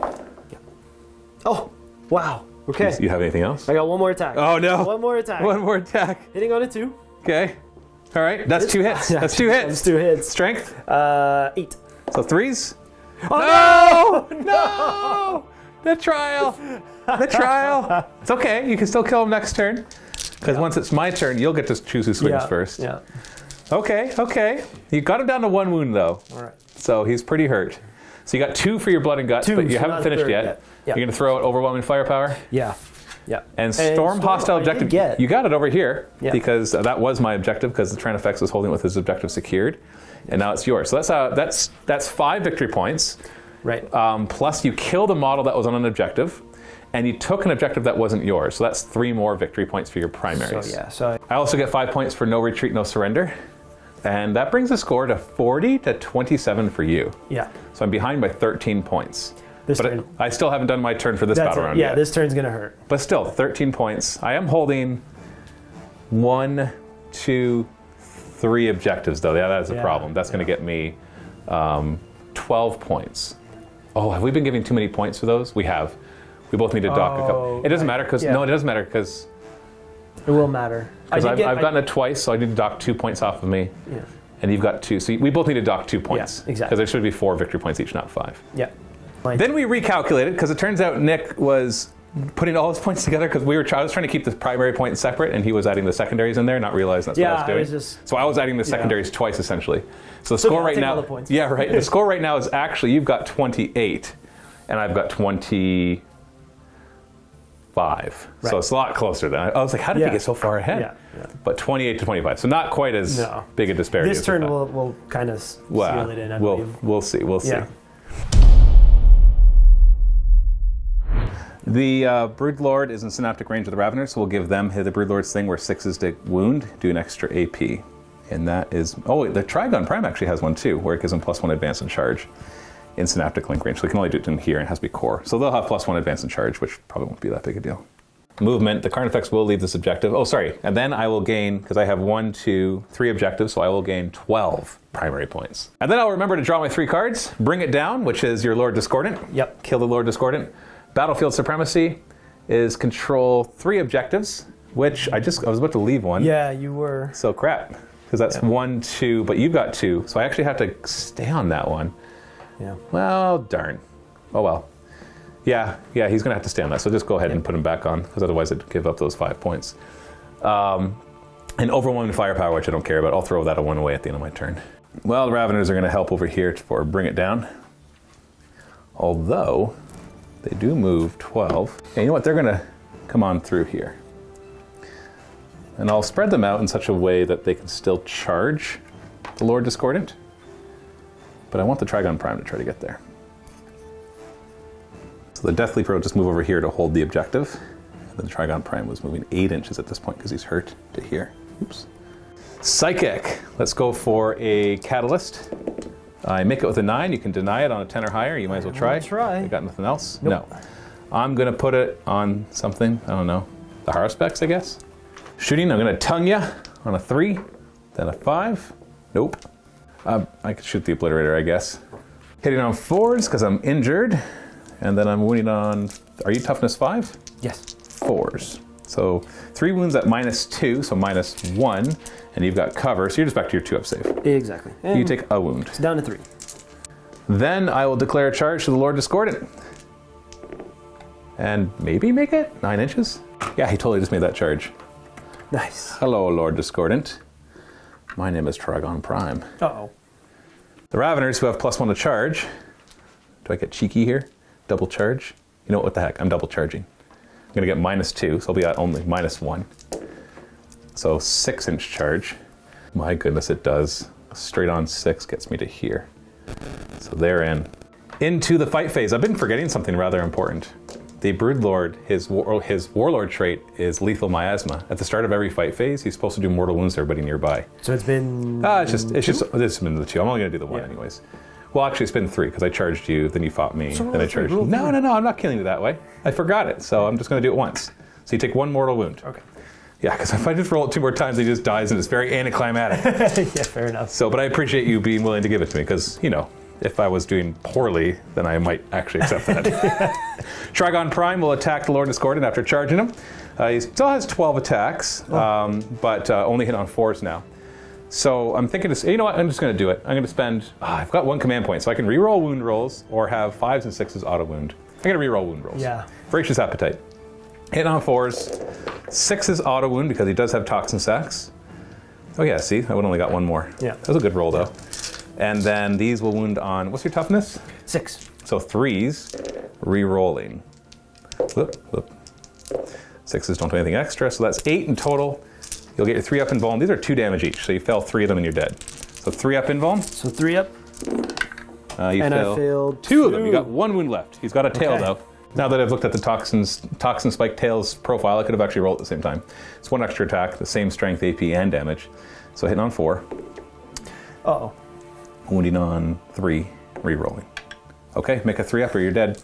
Yep. Oh, wow. Okay. You have anything else? I got 1 more attack. Oh no. 1 more attack. 1 more attack. Hitting on a 2. Okay. All right. That's 2 hits. That's 2 hits. That's 2 hits. Strength? 8. So 3s? Oh, no! No! The trial. The trial. It's okay. You can still kill him next turn. Because once it's my turn, you'll get to choose who swings first. Yeah. Okay. You got him down to 1 wound though. All right. So he's pretty hurt. So you got 2 for your blood and guts, 2, but you so haven't not finished third yet. yet. You're going to throw out overwhelming firepower. Yeah. Yeah. And storm hostile I did objective. get. You got it over here because that was my objective because the Trinifex was holding with his objective secured, and now it's yours. So that's 5 victory points. Right. Plus you killed a model that was on an objective, and you took an objective that wasn't yours. So that's 3 more victory points for your primaries. So yeah. So I also get 5 points for no retreat, no surrender, and that brings the score to 40 to 27 for you. Yeah. So I'm behind by 13 points. This but turn. I still haven't done my turn for this battle round yet. This turn's gonna hurt. But still, 13 points. I am holding 1, 2, 3 objectives, though. Yeah, that is a problem. That's going to get me 12 points. Oh, have we been giving too many points for those? We have. We both need to dock a couple. It doesn't matter because no, it doesn't matter because it will matter. Because I've gotten it twice, so I need to dock 2 points off of me. Yeah. And you've got 2, so we both need to dock 2 points. Yeah, exactly. Because there should be 4 victory points each, not 5. Yeah. Then we recalculated because it turns out Nick was putting all his points together because I was trying to keep the primary points separate and he was adding the secondaries in there, not realizing that's what I was doing. So I was adding the secondaries twice essentially. So the score right now, yeah, right. The score right now is actually you've got 28 and I've got 25. Right. So it's a lot closer than I was like, how did he get so far ahead? Yeah. But 28 to 25, so not quite as big a disparity. This turn will kind of seal it in. I believe. We'll see. We'll see. The Broodlord is in synaptic range of the Raveners, so we'll give them the Broodlord's thing where 6 is to wound, do an extra AP. And that is, oh, the Trigon Prime actually has one too, where it gives them +1 advance and charge in synaptic link range. So they can only do it in here, and it has to be core. So they'll have +1 advance and charge, which probably won't be that big a deal. Movement, the Carnifex will leave this objective. Oh, sorry. And then I will gain, because I have 1, 2, 3 objectives, so I will gain 12 primary points. And then I'll remember to draw my 3 cards, bring it down, which is your Lord Discordant. Yep. Kill the Lord Discordant. Battlefield Supremacy is control 3 objectives, which I was about to leave one. Yeah, you were. So crap, because that's 1, 2, but you've got 2, so I actually have to stay on that one. Yeah. Well, darn. Oh well. Yeah, he's gonna have to stay on that, so just go ahead and put him back on, because otherwise it'd give up those 5 points. And overwhelming firepower, which I don't care about, I'll throw that one away at the end of my turn. Well, the Raveners are gonna help over here for bring it down. Although, they do move 12. And you know what, they're gonna come on through here. And I'll spread them out in such a way that they can still charge the Lord Discordant. But I want the Trigon Prime to try to get there. So the Death Leaper will just move over here to hold the objective. And then the Trigon Prime was moving 8 inches at this point because he's hurt to here. Oops. Psychic. Let's go for a Catalyst. I make it with a 9. You can deny it on a 10 or higher. You might as well try. Try. You got nothing else? Nope. No. I'm going to put it on something. I don't know. The Haruspex, I guess. Shooting, I'm going to tongue ya on a 3. Then a 5. Nope. I could shoot the Obliterator, I guess. Hitting on 4s because I'm injured. And then I'm wounding on, are you toughness 5? Yes. 4s. So 3 wounds at -2, so -1. And you've got cover, so you're just back to your 2-up save. Exactly. And You take a wound. it's down to 3. Then I will declare a charge to the Lord Discordant. And maybe make it 9 inches? Yeah, he totally just made that charge. Nice. Hello, Lord Discordant. My name is Trigon Prime. Uh-oh. The Raveners, who have +1 to charge. Do I get cheeky here? Double charge? You know what the heck? I'm double charging. I'm going to get -2, so I'll be at only -1. So 6-inch charge. My goodness, it does. Straight on 6 gets me to here. So they're in. Into the fight phase. I've been forgetting something rather important. The Broodlord, his Warlord trait is Lethal Miasma. At the start of every fight phase, he's supposed to do mortal wounds to everybody nearby. So it's been... It's been the 2. I'm only going to do the 1 anyways. Well, actually, it's been 3, because I charged you, then you fought me, then I charged you. No, I'm not killing you that way. I forgot it, so I'm just going to do it once. So you take 1 mortal wound. Okay. Yeah, because if I just roll it 2 more times, he just dies, and it's very anticlimactic. Yeah, fair enough. So, but I appreciate you being willing to give it to me, because, you know, if I was doing poorly, then I might actually accept that. Trigon Prime will attack the Lord Discordant after charging him. He still has 12 attacks, but only hit on 4s now. So I'm thinking, you know what, I'm just going to do it. I'm going to spend, I've got 1 command point, so I can reroll wound rolls or have 5s and 6s auto wound. I'm going to reroll wound rolls. Yeah. Voracious Appetite. Hit on 4s, 6s auto wound because he does have Toxin Sacs. Oh yeah, see, I would only got 1 more. Yeah. That was a good roll though. And then these will wound on, what's your toughness? 6. So 3s, re-rolling. Whoop, whoop. 6s don't do anything extra, so that's 8 in total. You'll get your 3-up invuln. These are 2 damage each, so you fail 3 of them and you're dead. So 3-up invuln. So 3 up. I failed 2 of them. You got 1 wound left. He's got a tail though. Now that I've looked at the Toxin Spike Tails profile, I could have actually rolled at the same time. It's 1 extra attack, the same strength, AP, and damage. So hitting on 4. Uh-oh. Wounding on 3, re-rolling. Okay, make a 3-up or you're dead.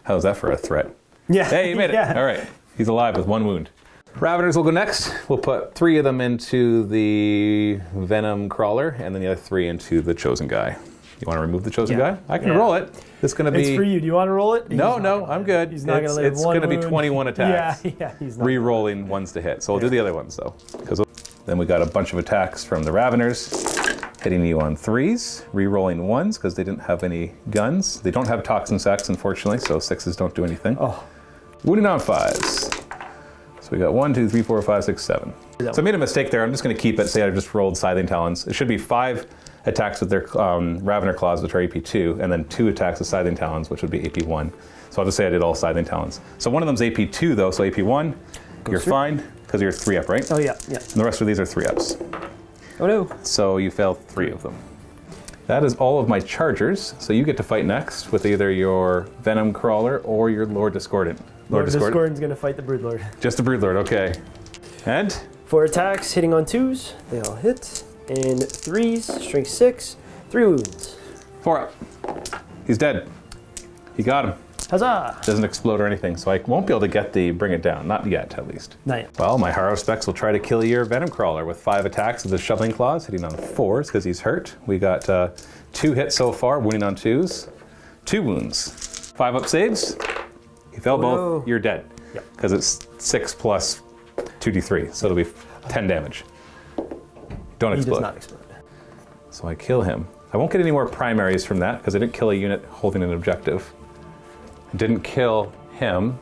How's that for a threat? Yeah. Hey, you made it. Yeah. All right. He's alive with 1 wound. Raveners will go next. We'll put 3 of them into the Venom Crawler, and then the other 3 into the Chosen Guy. You want to remove the Chosen Guy? I can roll it. It's going to be... It's for you. Do you want to roll it? No, I'm good. He's not going to live It's one going to be wound. 21 attacks. Yeah, he's not. Re-rolling 1s to hit. So we'll do the other ones, though. Because then we got a bunch of attacks from the Raveners. Hitting you on 3s, re-rolling 1s because they didn't have any guns. They don't have Toxin Sacs, unfortunately, so 6s don't do anything. Oh. Wounding on 5s. So we got 1, 2, 3, 4, 5, 6, 7. So I made a mistake there. I'm just going to keep it. Say I just rolled Scything Talons. It should be 5 attacks with their Ravener Claws, which are AP2, and then 2 attacks with Scything Talons, which would be AP1. So I'll just say I did all Scything Talons. So one of them's AP2, though, so AP1, you're fine because you're 3-up, right? Oh, yeah. And the rest of these are 3-ups. Oh, no. So you failed 3 of them. That is all of my chargers. So you get to fight next with either your Venom Crawler or your Lord Discordant. Lord Discordant's going to fight the Broodlord. Just the Broodlord, okay. And 4 attacks, hitting on 2s. They all hit. And 3s, strength 6, 3 wounds. 4 up. He's dead. You got him. Huzzah! Doesn't explode or anything, so I won't be able to get the bring it down. Not yet, at least. Not yet. Well, my Harrowspecks will try to kill your Venom Crawler with 5 attacks with the shoveling claws, hitting on 4s because he's hurt. We got 2 hits so far, wounding on 2s. 2 wounds. 5 up saves. He fell both. No. You're dead. Yep. Because it's 6 plus 2d3, so it'll be 10 damage. Don't He explode. does not explode. So I kill him. I won't get any more primaries from that because I didn't kill a unit holding an objective. I didn't kill him.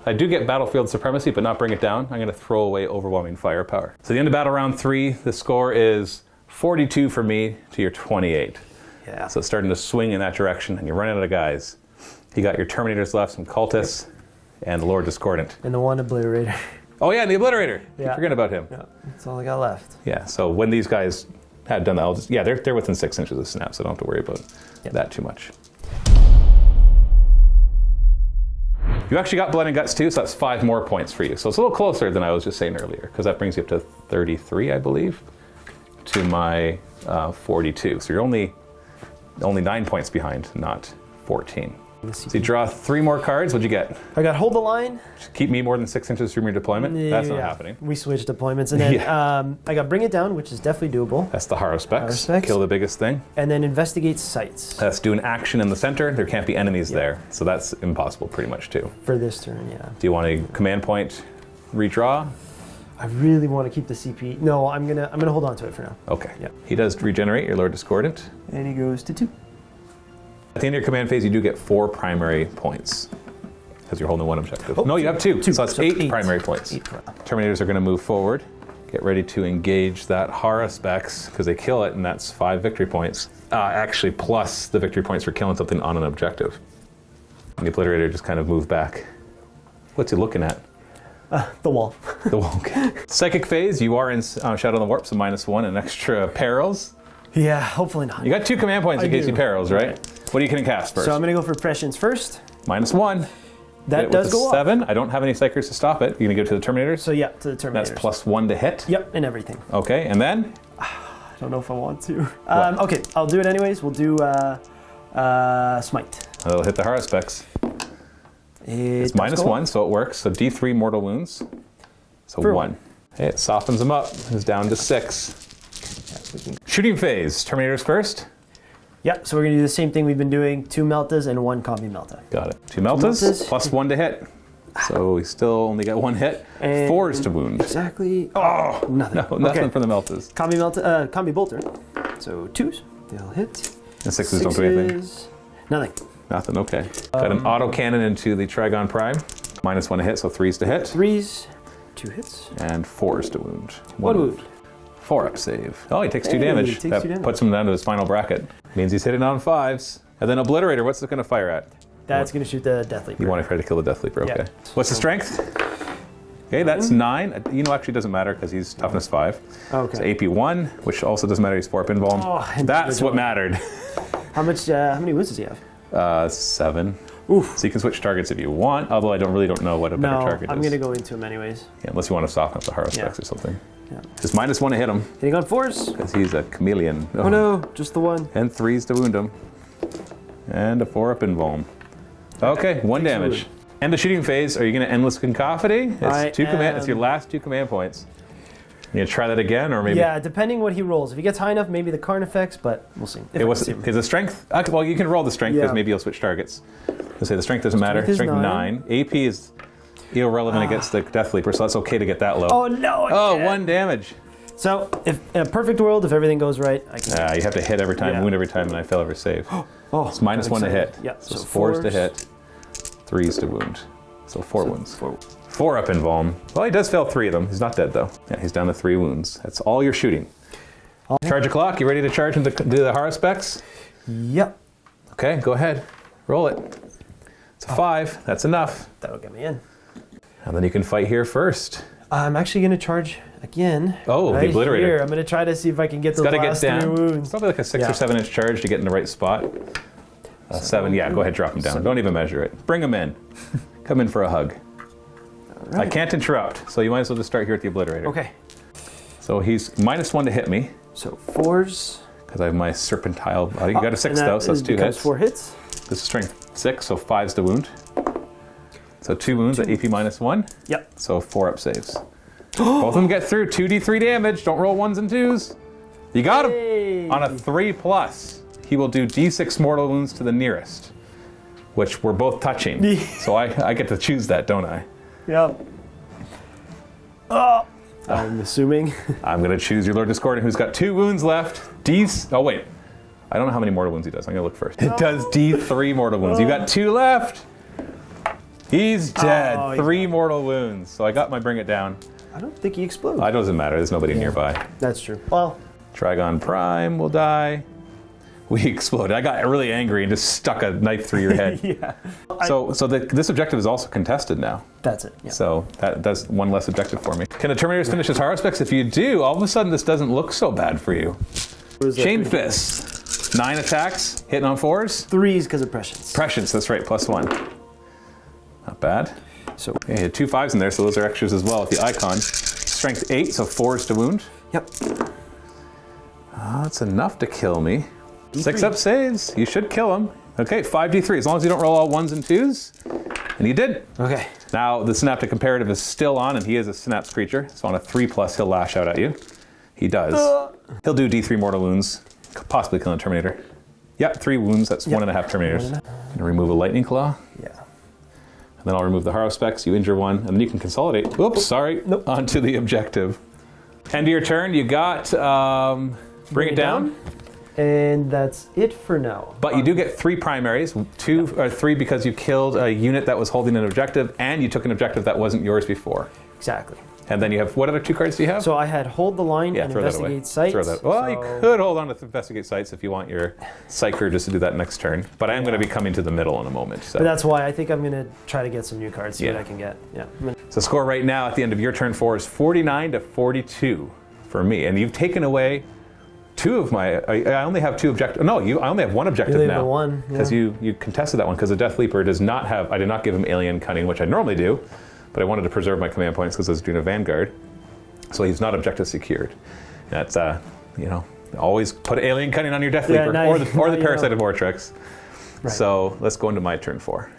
I do get battlefield supremacy, but not bring it down. I'm going to throw away overwhelming firepower. So the end of battle round 3, the score is 42 for me to your 28. Yeah. So it's starting to swing in that direction, and you're running out of guys. You got your Terminators left, some Cultists, and the Lord Discordant. And the 1 Obliterator. Oh yeah, and the Obliterator. Yeah. Keep forgetting about him. Yeah, that's all I got left. Yeah, so when these guys had done that, I'll just, yeah, they're within 6 inches of snap, so I don't have to worry about that too much. You actually got Blood and Guts too, so that's 5 more points for you. So it's a little closer than I was just saying earlier, because that brings you up to 33, I believe, to my 42. So you're only 9 points behind, not 14. So you draw 3 more cards. What'd you get? I got Hold the Line. Keep me more than 6 inches from your deployment. That's not happening. We switched deployments, and then I got Bring It Down, which is definitely doable. That's the Harrowspecks. Harrowspecks. Kill the biggest thing. And then Investigate Sites That's doing action in the center. There can't be enemies there, so that's impossible pretty much too. for this turn. Yeah. Do you want a command point redraw? I really want to keep the CP. No, I'm gonna hold on to it for now. Okay. Yep. He does regenerate your Lord Discordant. And he goes to 2. At the end of your command phase, you do get 4 primary points because you're holding 1 objective. Oh, no, you have 2. So that's So 8 primary points. 8. Terminators are going to move forward. Get ready to engage that Harrowspecks because they kill it, and that's 5 victory points. Actually, plus the victory points for killing something on an objective. And the Obliterator just kind of moved back. What's he looking at? The wall. The wall. Okay. Psychic phase, you are in Shadow on the Warp, so -1 and extra perils. Yeah, hopefully not. You got 2 command points in I case do. you perils, right? Okay. What are you going to cast first? So I'm gonna go for Prescience first. -1. That Hit does with a go up. 7. I don't have any psychers to stop it. You're going to go to the Terminators? So yeah, to the Terminators. That's +1 to hit. Yep, and everything. Okay, and then? I don't know if I want to. Okay, I'll do it anyways. We'll do Smite. It'll hit the Harrowspecks. It's does go -1, up. so it works. So D3 mortal wounds. So For 1. Hey, it softens them up. It's down to 6. Shooting phase. Terminators first. Yep, so we're gonna do the same thing we've been doing. 2 Meltas and 1 Combi Melta. Got it. 2 Meltas, Meltas. +1 to hit. So we still only got 1 hit. And 4s to wound. Exactly. Oh, nothing. No, nothing Okay. for the Meltas. Combi Melta, Combi Bolter. So 2s, they'll hit. And 6s don't do anything. Nothing. Nothing, okay. Got an autocannon into the Trigon Prime. -1 to hit, so 3s to hit. 3s, 2 hits. And 4s to wound. 1 wound. 4 up save. Oh, he takes 2 Hey, damage. he takes That 2 damage. puts him down to his final bracket. Means he's hitting on 5s. And then Obliterator, what's it going to fire at? That's gonna shoot the Death Leaper. You want to try to kill the Death Leaper, okay. Yeah. What's the strength? Okay, that's 9. You know, actually doesn't matter because he's toughness 5. Okay. So AP 1, which also doesn't matter, he's 4 up invuln. Oh, and That's what mattered. How many wounds does he have? 7. Oof. So you can switch targets if you want, although I really don't know what a better No, target I'm is. gonna go into him anyways. Yeah, unless you want to soften up the Harrowspecks Yeah. or something. Yeah. Just -1 to hit him Hitting on 4s. because he's a chameleon. Oh no, just the 1. And 3s to wound him. And a 4 up invuln. Okay, 1 damage. End the shooting phase. Are you going to Endless Cacophony? It's It's your last 2 command points. You gonna try that again, or maybe? Yeah, depending what he rolls. If he gets high enough, maybe the Karn effects, but we'll see. It was his strength. Okay, well, you can roll the strength because maybe you'll switch targets. Let's say the strength doesn't matter. Strength is Strength 9. AP is irrelevant against the Death Leaper, so that's okay to get that low. Oh no! Oh, 1 damage. So, if in a perfect world, if everything goes right, I can. You have to hit every time, Yeah. wound every time, and I fail every save. Oh, It's -1 to hit. Yeah. So 4s to hit, 3s to wound. So 4 wounds. 4 up invuln. Well, he does fail 3 of them. He's not dead though. Yeah, he's down to 3 wounds. That's all you're shooting. Charge a clock. You ready to charge into the Harrowspecks? Yep. Okay, go ahead. Roll it. It's a 5. That's enough. That'll get me in. And then you can fight here first. I'm actually going to charge again. Oh, the Obliterator. Here. I'm going to try to see if I can get those Got to get last 3 down. It's wounds. probably like a 6 or 7 inch charge to get in the right spot. 7. Yeah, go ahead, drop him down. Don't even measure it. Bring him in. Come in for a hug. Right. I can't interrupt, so you might as well just start here at the Obliterator. Okay. So he's -1 to hit me. So 4s. Because I have my serpentile body. You got a 6 though, so that's 2 hits. 4 hits. This is strength 6, so 5's the wound. So 2 wounds at AP -1. Yep. So 4 up saves. Both of them get through. 2d3 damage. Don't roll 1s and 2s. You got him. Hey. On a 3+, he will do d6 mortal wounds to the nearest, which we're both touching. So I get to choose that, don't I? Yep. Oh. I'm assuming. I'm going to choose your Lord Discordant, who's got 2 wounds left. Oh, wait. I don't know how many mortal wounds he does. I'm going to look first. It does d3 mortal wounds. You got 2 left. He's dead. Oh, 3 mortal wounds. So I got my bring it down. I don't think he exploded. It doesn't matter. There's nobody nearby. That's true. Well, Trigon Prime will die. We exploded. I got really angry and just stuck a knife through your head. yeah. So this objective is also contested now. That's it. Yeah. So that's 1 less objective for me. Can the Terminators finish his Haro specs? If you do, all of a sudden this doesn't look so bad for you. Chain Fist. 9 attacks, hitting on 4s. 3s because of Prescience. Prescience, that's right, +1. Not bad. So Okay, you had 2 5s in there, so those are extras as well with the icon. Strength 8, so 4s to wound. Yep. That's enough to kill me. 6 up saves. You should kill him. Okay, 5d3, as long as you don't roll all 1s and 2s. And you did. Okay. Now, the Synaptic Imperative is still on, and he is a Synapse creature. So on a 3+, he'll lash out at you. He does. He'll do d3 mortal wounds, possibly killing a Terminator. Yep, 3 wounds. That's 1.5 Terminators. I'm going to remove a Lightning Claw. Yeah. And then I'll remove the Haro specs. You injure 1, and then you can consolidate. Oops, sorry. Nope. Onto the objective. End of your turn. You got Bring It Down. And that's it for now. But you do get 3 primaries, 2 or 3 because you killed a unit that was holding an objective, and you took an objective that wasn't yours before. Exactly. And then you have, what other 2 cards do you have? So I had Hold the Line and throw that away. Investigate Sites. Throw that. Well, you could hold on to Investigate Sites if you want your Psyker just to do that next turn. But I am going to be coming to the middle in a moment. So. But that's why I think I'm going to try to get some new cards, see what I can get. Yeah. So score right now at the end of your turn 4 is 49 to 42 for me. And you've taken away 2 of my, I only have 2 objectives. No, I only have 1 objective now. One, because you contested that one because the Death Leaper does not have, I did not give him Alien Cunning, which I normally do, but I wanted to preserve my command points because I was doing a Vanguard. So he's not objective secured. That's, always put Alien Cunning on your Death Leaper or the Parasite of Vortex. Right. So let's go into my turn 4.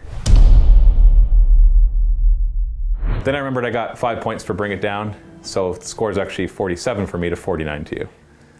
Then I remembered I got 5 points for Bring It Down. So the score is actually 47 for me to 49 to you.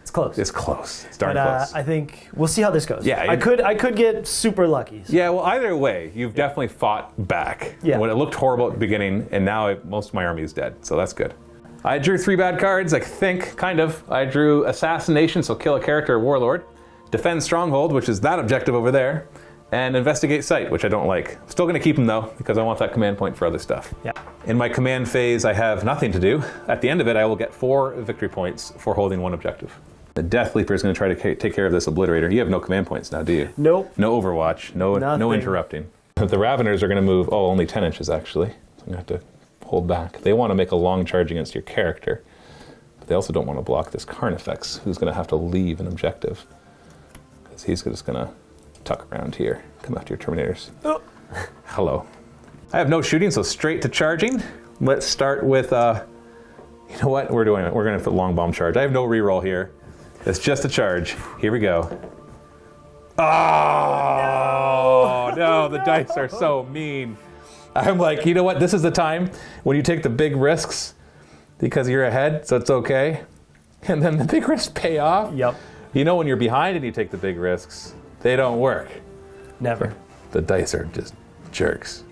It's close. It's close. It's darn close. I think we'll see how this goes. Yeah, I could get super lucky. So. Yeah, well, either way, you've definitely fought back. Yeah. When it looked horrible at the beginning, and now most of my army is dead, so that's good. I drew 3 bad cards, I think, kind of. I drew Assassination, so kill a character or warlord. Defend Stronghold, which is that objective over there. And Investigate Site, which I don't like. I'm still going to keep them, though, because I want that command point for other stuff. Yeah. In my command phase, I have nothing to do. At the end of it, I will get 4 victory points for holding 1 objective. The Death Leaper is going to try to take care of this Obliterator. You have no command points now, do you? Nope. No Overwatch. No interrupting. The Raveners are going to move, only 10 inches, actually. So I'm going to have to hold back. They want to make a long charge against your character. But they also don't want to block this Carnifex, who's going to have to leave an objective. Because he's just going to tuck around here, come after your Terminators. Oh. Hello. I have no shooting, so straight to charging. Let's start with, you know what? We're going to put long bomb charge. I have no reroll here. It's just a charge. Here we go. Oh, no, the dice are so mean. I'm like, you know what? This is the time when you take the big risks because you're ahead, so it's okay. And then the big risks pay off. Yep. You know when you're behind and you take the big risks, they don't work. Never. The dice are just jerks.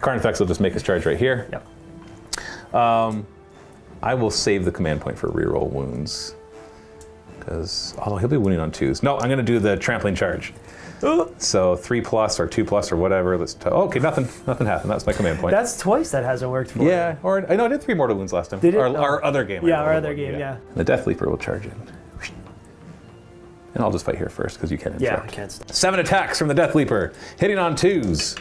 Carnifex will just make his charge right here. Yep. I will save the command point for reroll wounds. Because, although he'll be wounding on 2s. No, I'm going to do the trampling charge. So 3+ or 2+ or whatever. Okay, nothing happened. That's my command point. That's twice that hasn't worked for Yeah, you. or I know I did 3 mortal wounds last time. Did it? Our other game. Yeah, our other game, yeah. The Death Leaper will charge in. And I'll just fight here first because you can't interrupt. Yeah, I can't stop. 7 attacks from the Death Leaper, hitting on 2s.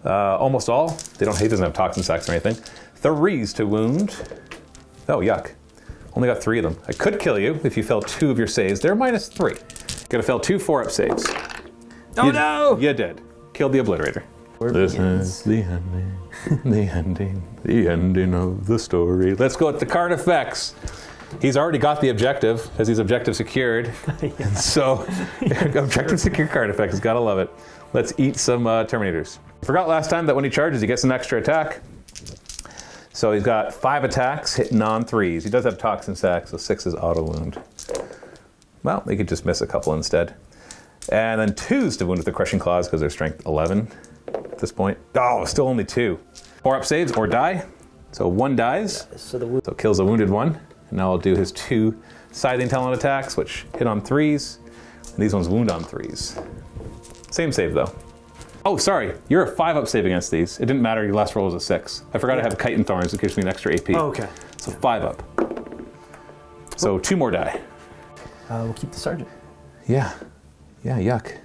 Almost all. He doesn't have toxin sacks or anything. 3s to wound. Oh, yuck. Only got 3 of them. I could kill you if you fail 2 of your saves. They're -3. Gonna fail 2 4-up saves. No! You did. Killed the Obliterator. This is the ending. The ending of the story. Let's go with the Carnifex. He's already got the objective, because he's objective secured. And so, objective secure card effect, he's gotta love it. Let's eat some Terminators. Forgot last time that when he charges, he gets an extra attack. So he's got 5 attacks hitting on 3s. He does have Toxin Sac, so 6 is auto wound. Well, they could just miss a couple instead. And then 2s to wound with the Crushing Claws because they're strength 11 at this point. Oh, still only 2. 4 up saves or die. So 1 dies. So it kills a wounded 1. And now I'll do his 2 Scything Talon attacks, which hit on 3s. And these ones wound on 3s. Same save though. Oh, sorry, you're a 5 up save against these. It didn't matter, your last roll was a 6. I forgot I have Chitin Thorns, it gives me an extra AP. Oh, okay. So 5 up. So 2 more die. We'll keep the Sergeant. Yeah, yuck.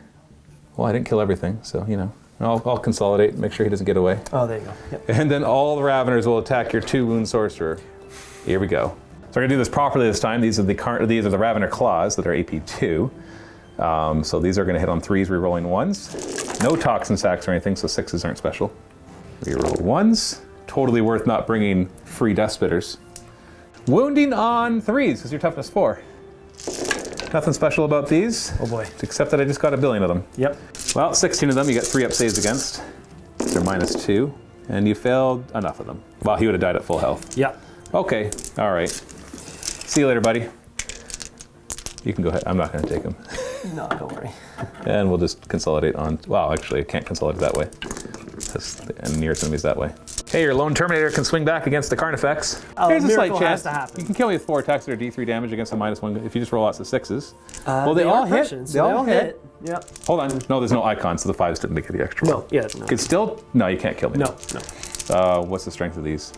Well, I didn't kill everything, so, you know. I'll consolidate, make sure he doesn't get away. Oh, there you go. Yep. And then all the Raveners will attack your 2 wound Sorcerer. Here we go. So we're gonna do this properly this time. These are the Ravener Claws that are AP 2. So these are going to hit on 3s, rerolling 1s. No Toxin Sacs or anything, so 6s aren't special. Reroll 1s. Totally worth not bringing free Death Spitters. Wounding on 3s, because you're toughness 4. Nothing special about these. Oh boy. Except that I just got a billion of them. Yep. Well, 16 of them, you get 3 up saves against. They're -2, and you failed enough of them. Well, he would have died at full health. Yep. Okay, all right. See you later, buddy. You can go ahead. I'm not going to take him. No, don't worry. And we'll just consolidate on... Well, actually, I can't consolidate that way. And nearest enemy's that way. Hey, your lone Terminator can swing back against the Carnifex. Here's a slight chance. You can kill me with 4 attacks that are D3 damage against a -1 if you just roll lots of 6s. Well, they all hit. They all hit. Yep. Hold on. No, there's no icon, so the 5s didn't get the extra. No, yeah, no. Could still... No, you can't kill me. No. What's the strength of these?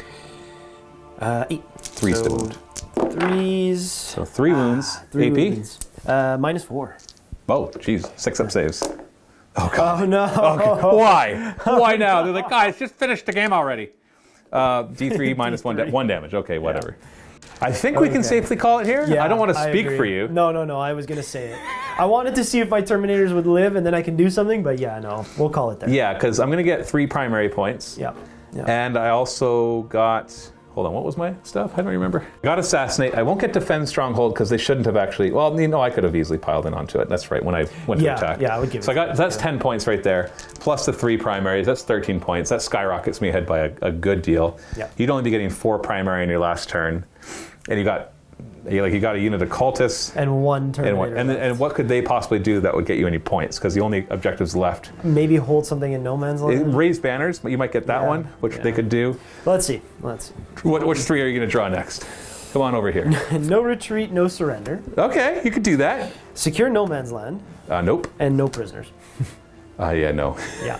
8. 3 to wound. 3s. So 3 wounds. 3 AP? wounds. -4. Oh, jeez. 6 up saves. Oh, God. Oh, no. Okay. Why? Why now? They're like, guys, just finish the game already. D3 -1 damage. Okay, whatever. Yeah. I think we can safely call it here. Yeah, I don't want to speak agree. for you. No, I was going to say it. I wanted to see if my Terminators would live and then I can do something, but yeah, no, we'll call it there. Yeah, because I'm going to get 3 primary points. Yeah. And I also got... Hold on, what was my stuff? I don't remember. Got Assassinate. I won't get Defend Stronghold because they shouldn't have actually... Well, you know, I could have easily piled in onto it. That's right, when I went to attack. Yeah, I would give it. So that's 10 points right there. Plus the 3 primaries, that's 13 points. That skyrockets me ahead by a good deal. Yeah. You'd only be getting 4 primary in your last turn. And you got a unit of cultists. And 1 Terminator. And what could they possibly do that would get you any points? Because the only objectives left... Maybe hold something in no man's land? Raise banners, but you might get that one, which they could do. Let's see. Which 3 are you going to draw next? Come on over here. No retreat, no surrender. Okay, you could do that. Secure no man's land. Nope. And no prisoners. Yeah, no. Yeah.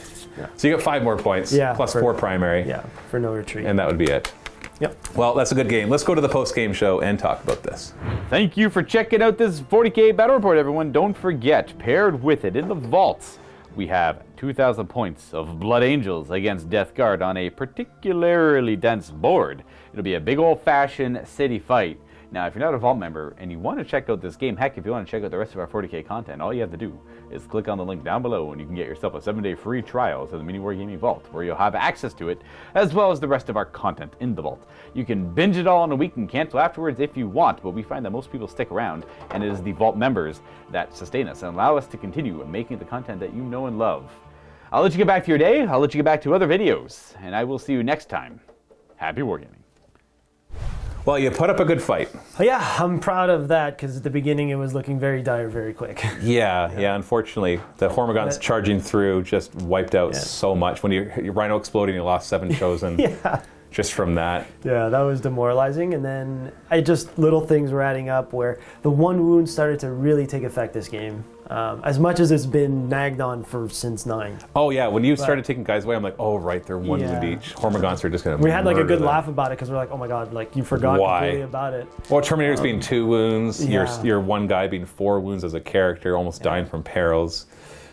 So you got 5 more points, plus 4 primary. Yeah, for no retreat. And that would be it. Yep. Well, that's a good game. Let's go to the post-game show and talk about this. Thank you for checking out this 40K Battle Report, everyone. Don't forget, paired with it in the vaults, we have 2,000 points of Blood Angels against Death Guard on a particularly dense board. It'll be a big old-fashioned city fight. Now, if you're not a Vault member and you want to check out this game, heck, if you want to check out the rest of our 40K content, all you have to do is click on the link down below and you can get yourself a 7-day free trial to the MiniWarGaming Vault, where you'll have access to it, as well as the rest of our content in the Vault. You can binge it all in a week and cancel afterwards if you want, but we find that most people stick around, and it is the Vault members that sustain us and allow us to continue making the content that you know and love. I'll let you get back to your day, I'll let you get back to other videos, and I will see you next time. Happy Wargaming. Well, you put up a good fight. Oh, yeah, I'm proud of that because at the beginning it was looking very dire very quick. Yeah, unfortunately, the Hormigons charging through just wiped out so much. When your Rhino exploding, you lost 7 chosen. Just from that. Yeah, that was demoralizing. And then little things were adding up where the 1 wound started to really take effect this game. As much as it's been nagged on since 9. Oh yeah, when you started taking guys away, I'm like, oh right, they're 1 wound each. Hormigons are just going to We had like a good laugh about it because we're like, oh my god, like you forgot completely about it. Well, Terminator's being 2 wounds, your 1 guy being 4 wounds as a character, almost dying from perils.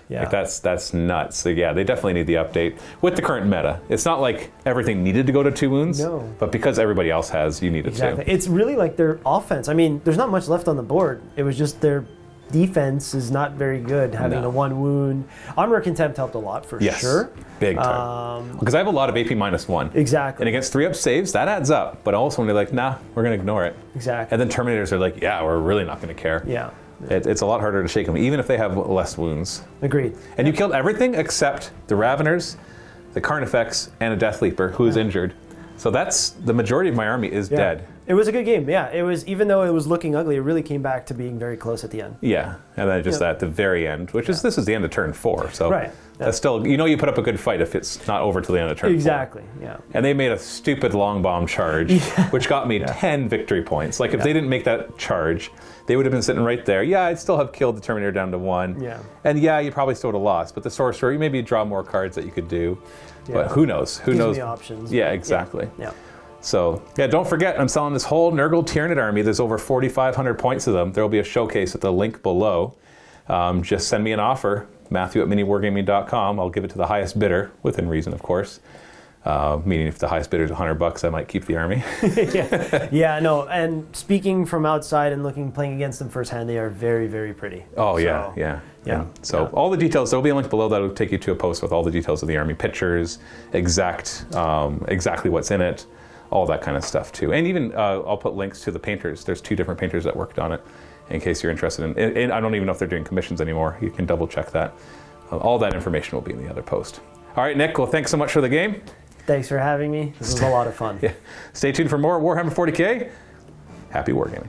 Yeah. Like that's nuts. So yeah, they definitely need the update with the current meta. It's not like everything needed to go to 2 wounds, but because everybody else has, you need it too. It's really like their offense. I mean, there's not much left on the board. It was just their defense is not very good, having No. the 1 wound. Armor Contempt helped a lot for Yes. sure. Big time. Because I have a lot of AP -1. Exactly. And against 3-up saves, that adds up. But also when you're like, nah, we're going to ignore it. Exactly. And then Terminators are like, yeah, we're really not going to care. Yeah. It's a lot harder to shake them, even if they have less wounds. Agreed. And you killed everything except the Raveners, the Carnifex, and a Death Leaper who is injured. So that's the majority of my army is dead. It was a good game. Yeah. It was, even though it was looking ugly, it really came back to being very close at the end. Yeah, and then just at the very end, which is this is the end of turn 4. So Right. that's still, you put up a good fight if it's not over till the end of turn 4. Exactly. Yeah. And they made a stupid long bomb charge, which got me 10 victory points. Like if they didn't make that charge, they would have been sitting right there. Yeah, I'd still have killed the Terminator down to 1. Yeah. And yeah, you probably still would have lost. But the Sorcerer, you maybe draw more cards that you could do. But who knows? Who Gives knows? me options. Yeah, exactly. Yeah. So, yeah, don't forget, I'm selling this whole Nurgle Tyranid army. There's over 4,500 points of them. There will be a showcase at the link below. Just send me an offer, Matthew@MiniWarGaming.com. I'll give it to the highest bidder, within reason, of course. Meaning if the highest bidder is $100, I might keep the army. Yeah, no, and speaking from outside and playing against them firsthand, they are very, very pretty. Oh, So, yeah. Yeah. So all the details, there'll be a link below that will take you to a post with all the details of the army, pictures, exactly what's in it, all that kind of stuff too. And even I'll put links to the painters. There's 2 different painters that worked on it in case you're interested in it. And I don't even know if they're doing commissions anymore. You can double check that. All that information will be in the other post. All right, Nick, well, thanks so much for the game. Thanks for having me. This was a lot of fun. Yeah. Stay tuned for more Warhammer 40K. Happy wargaming.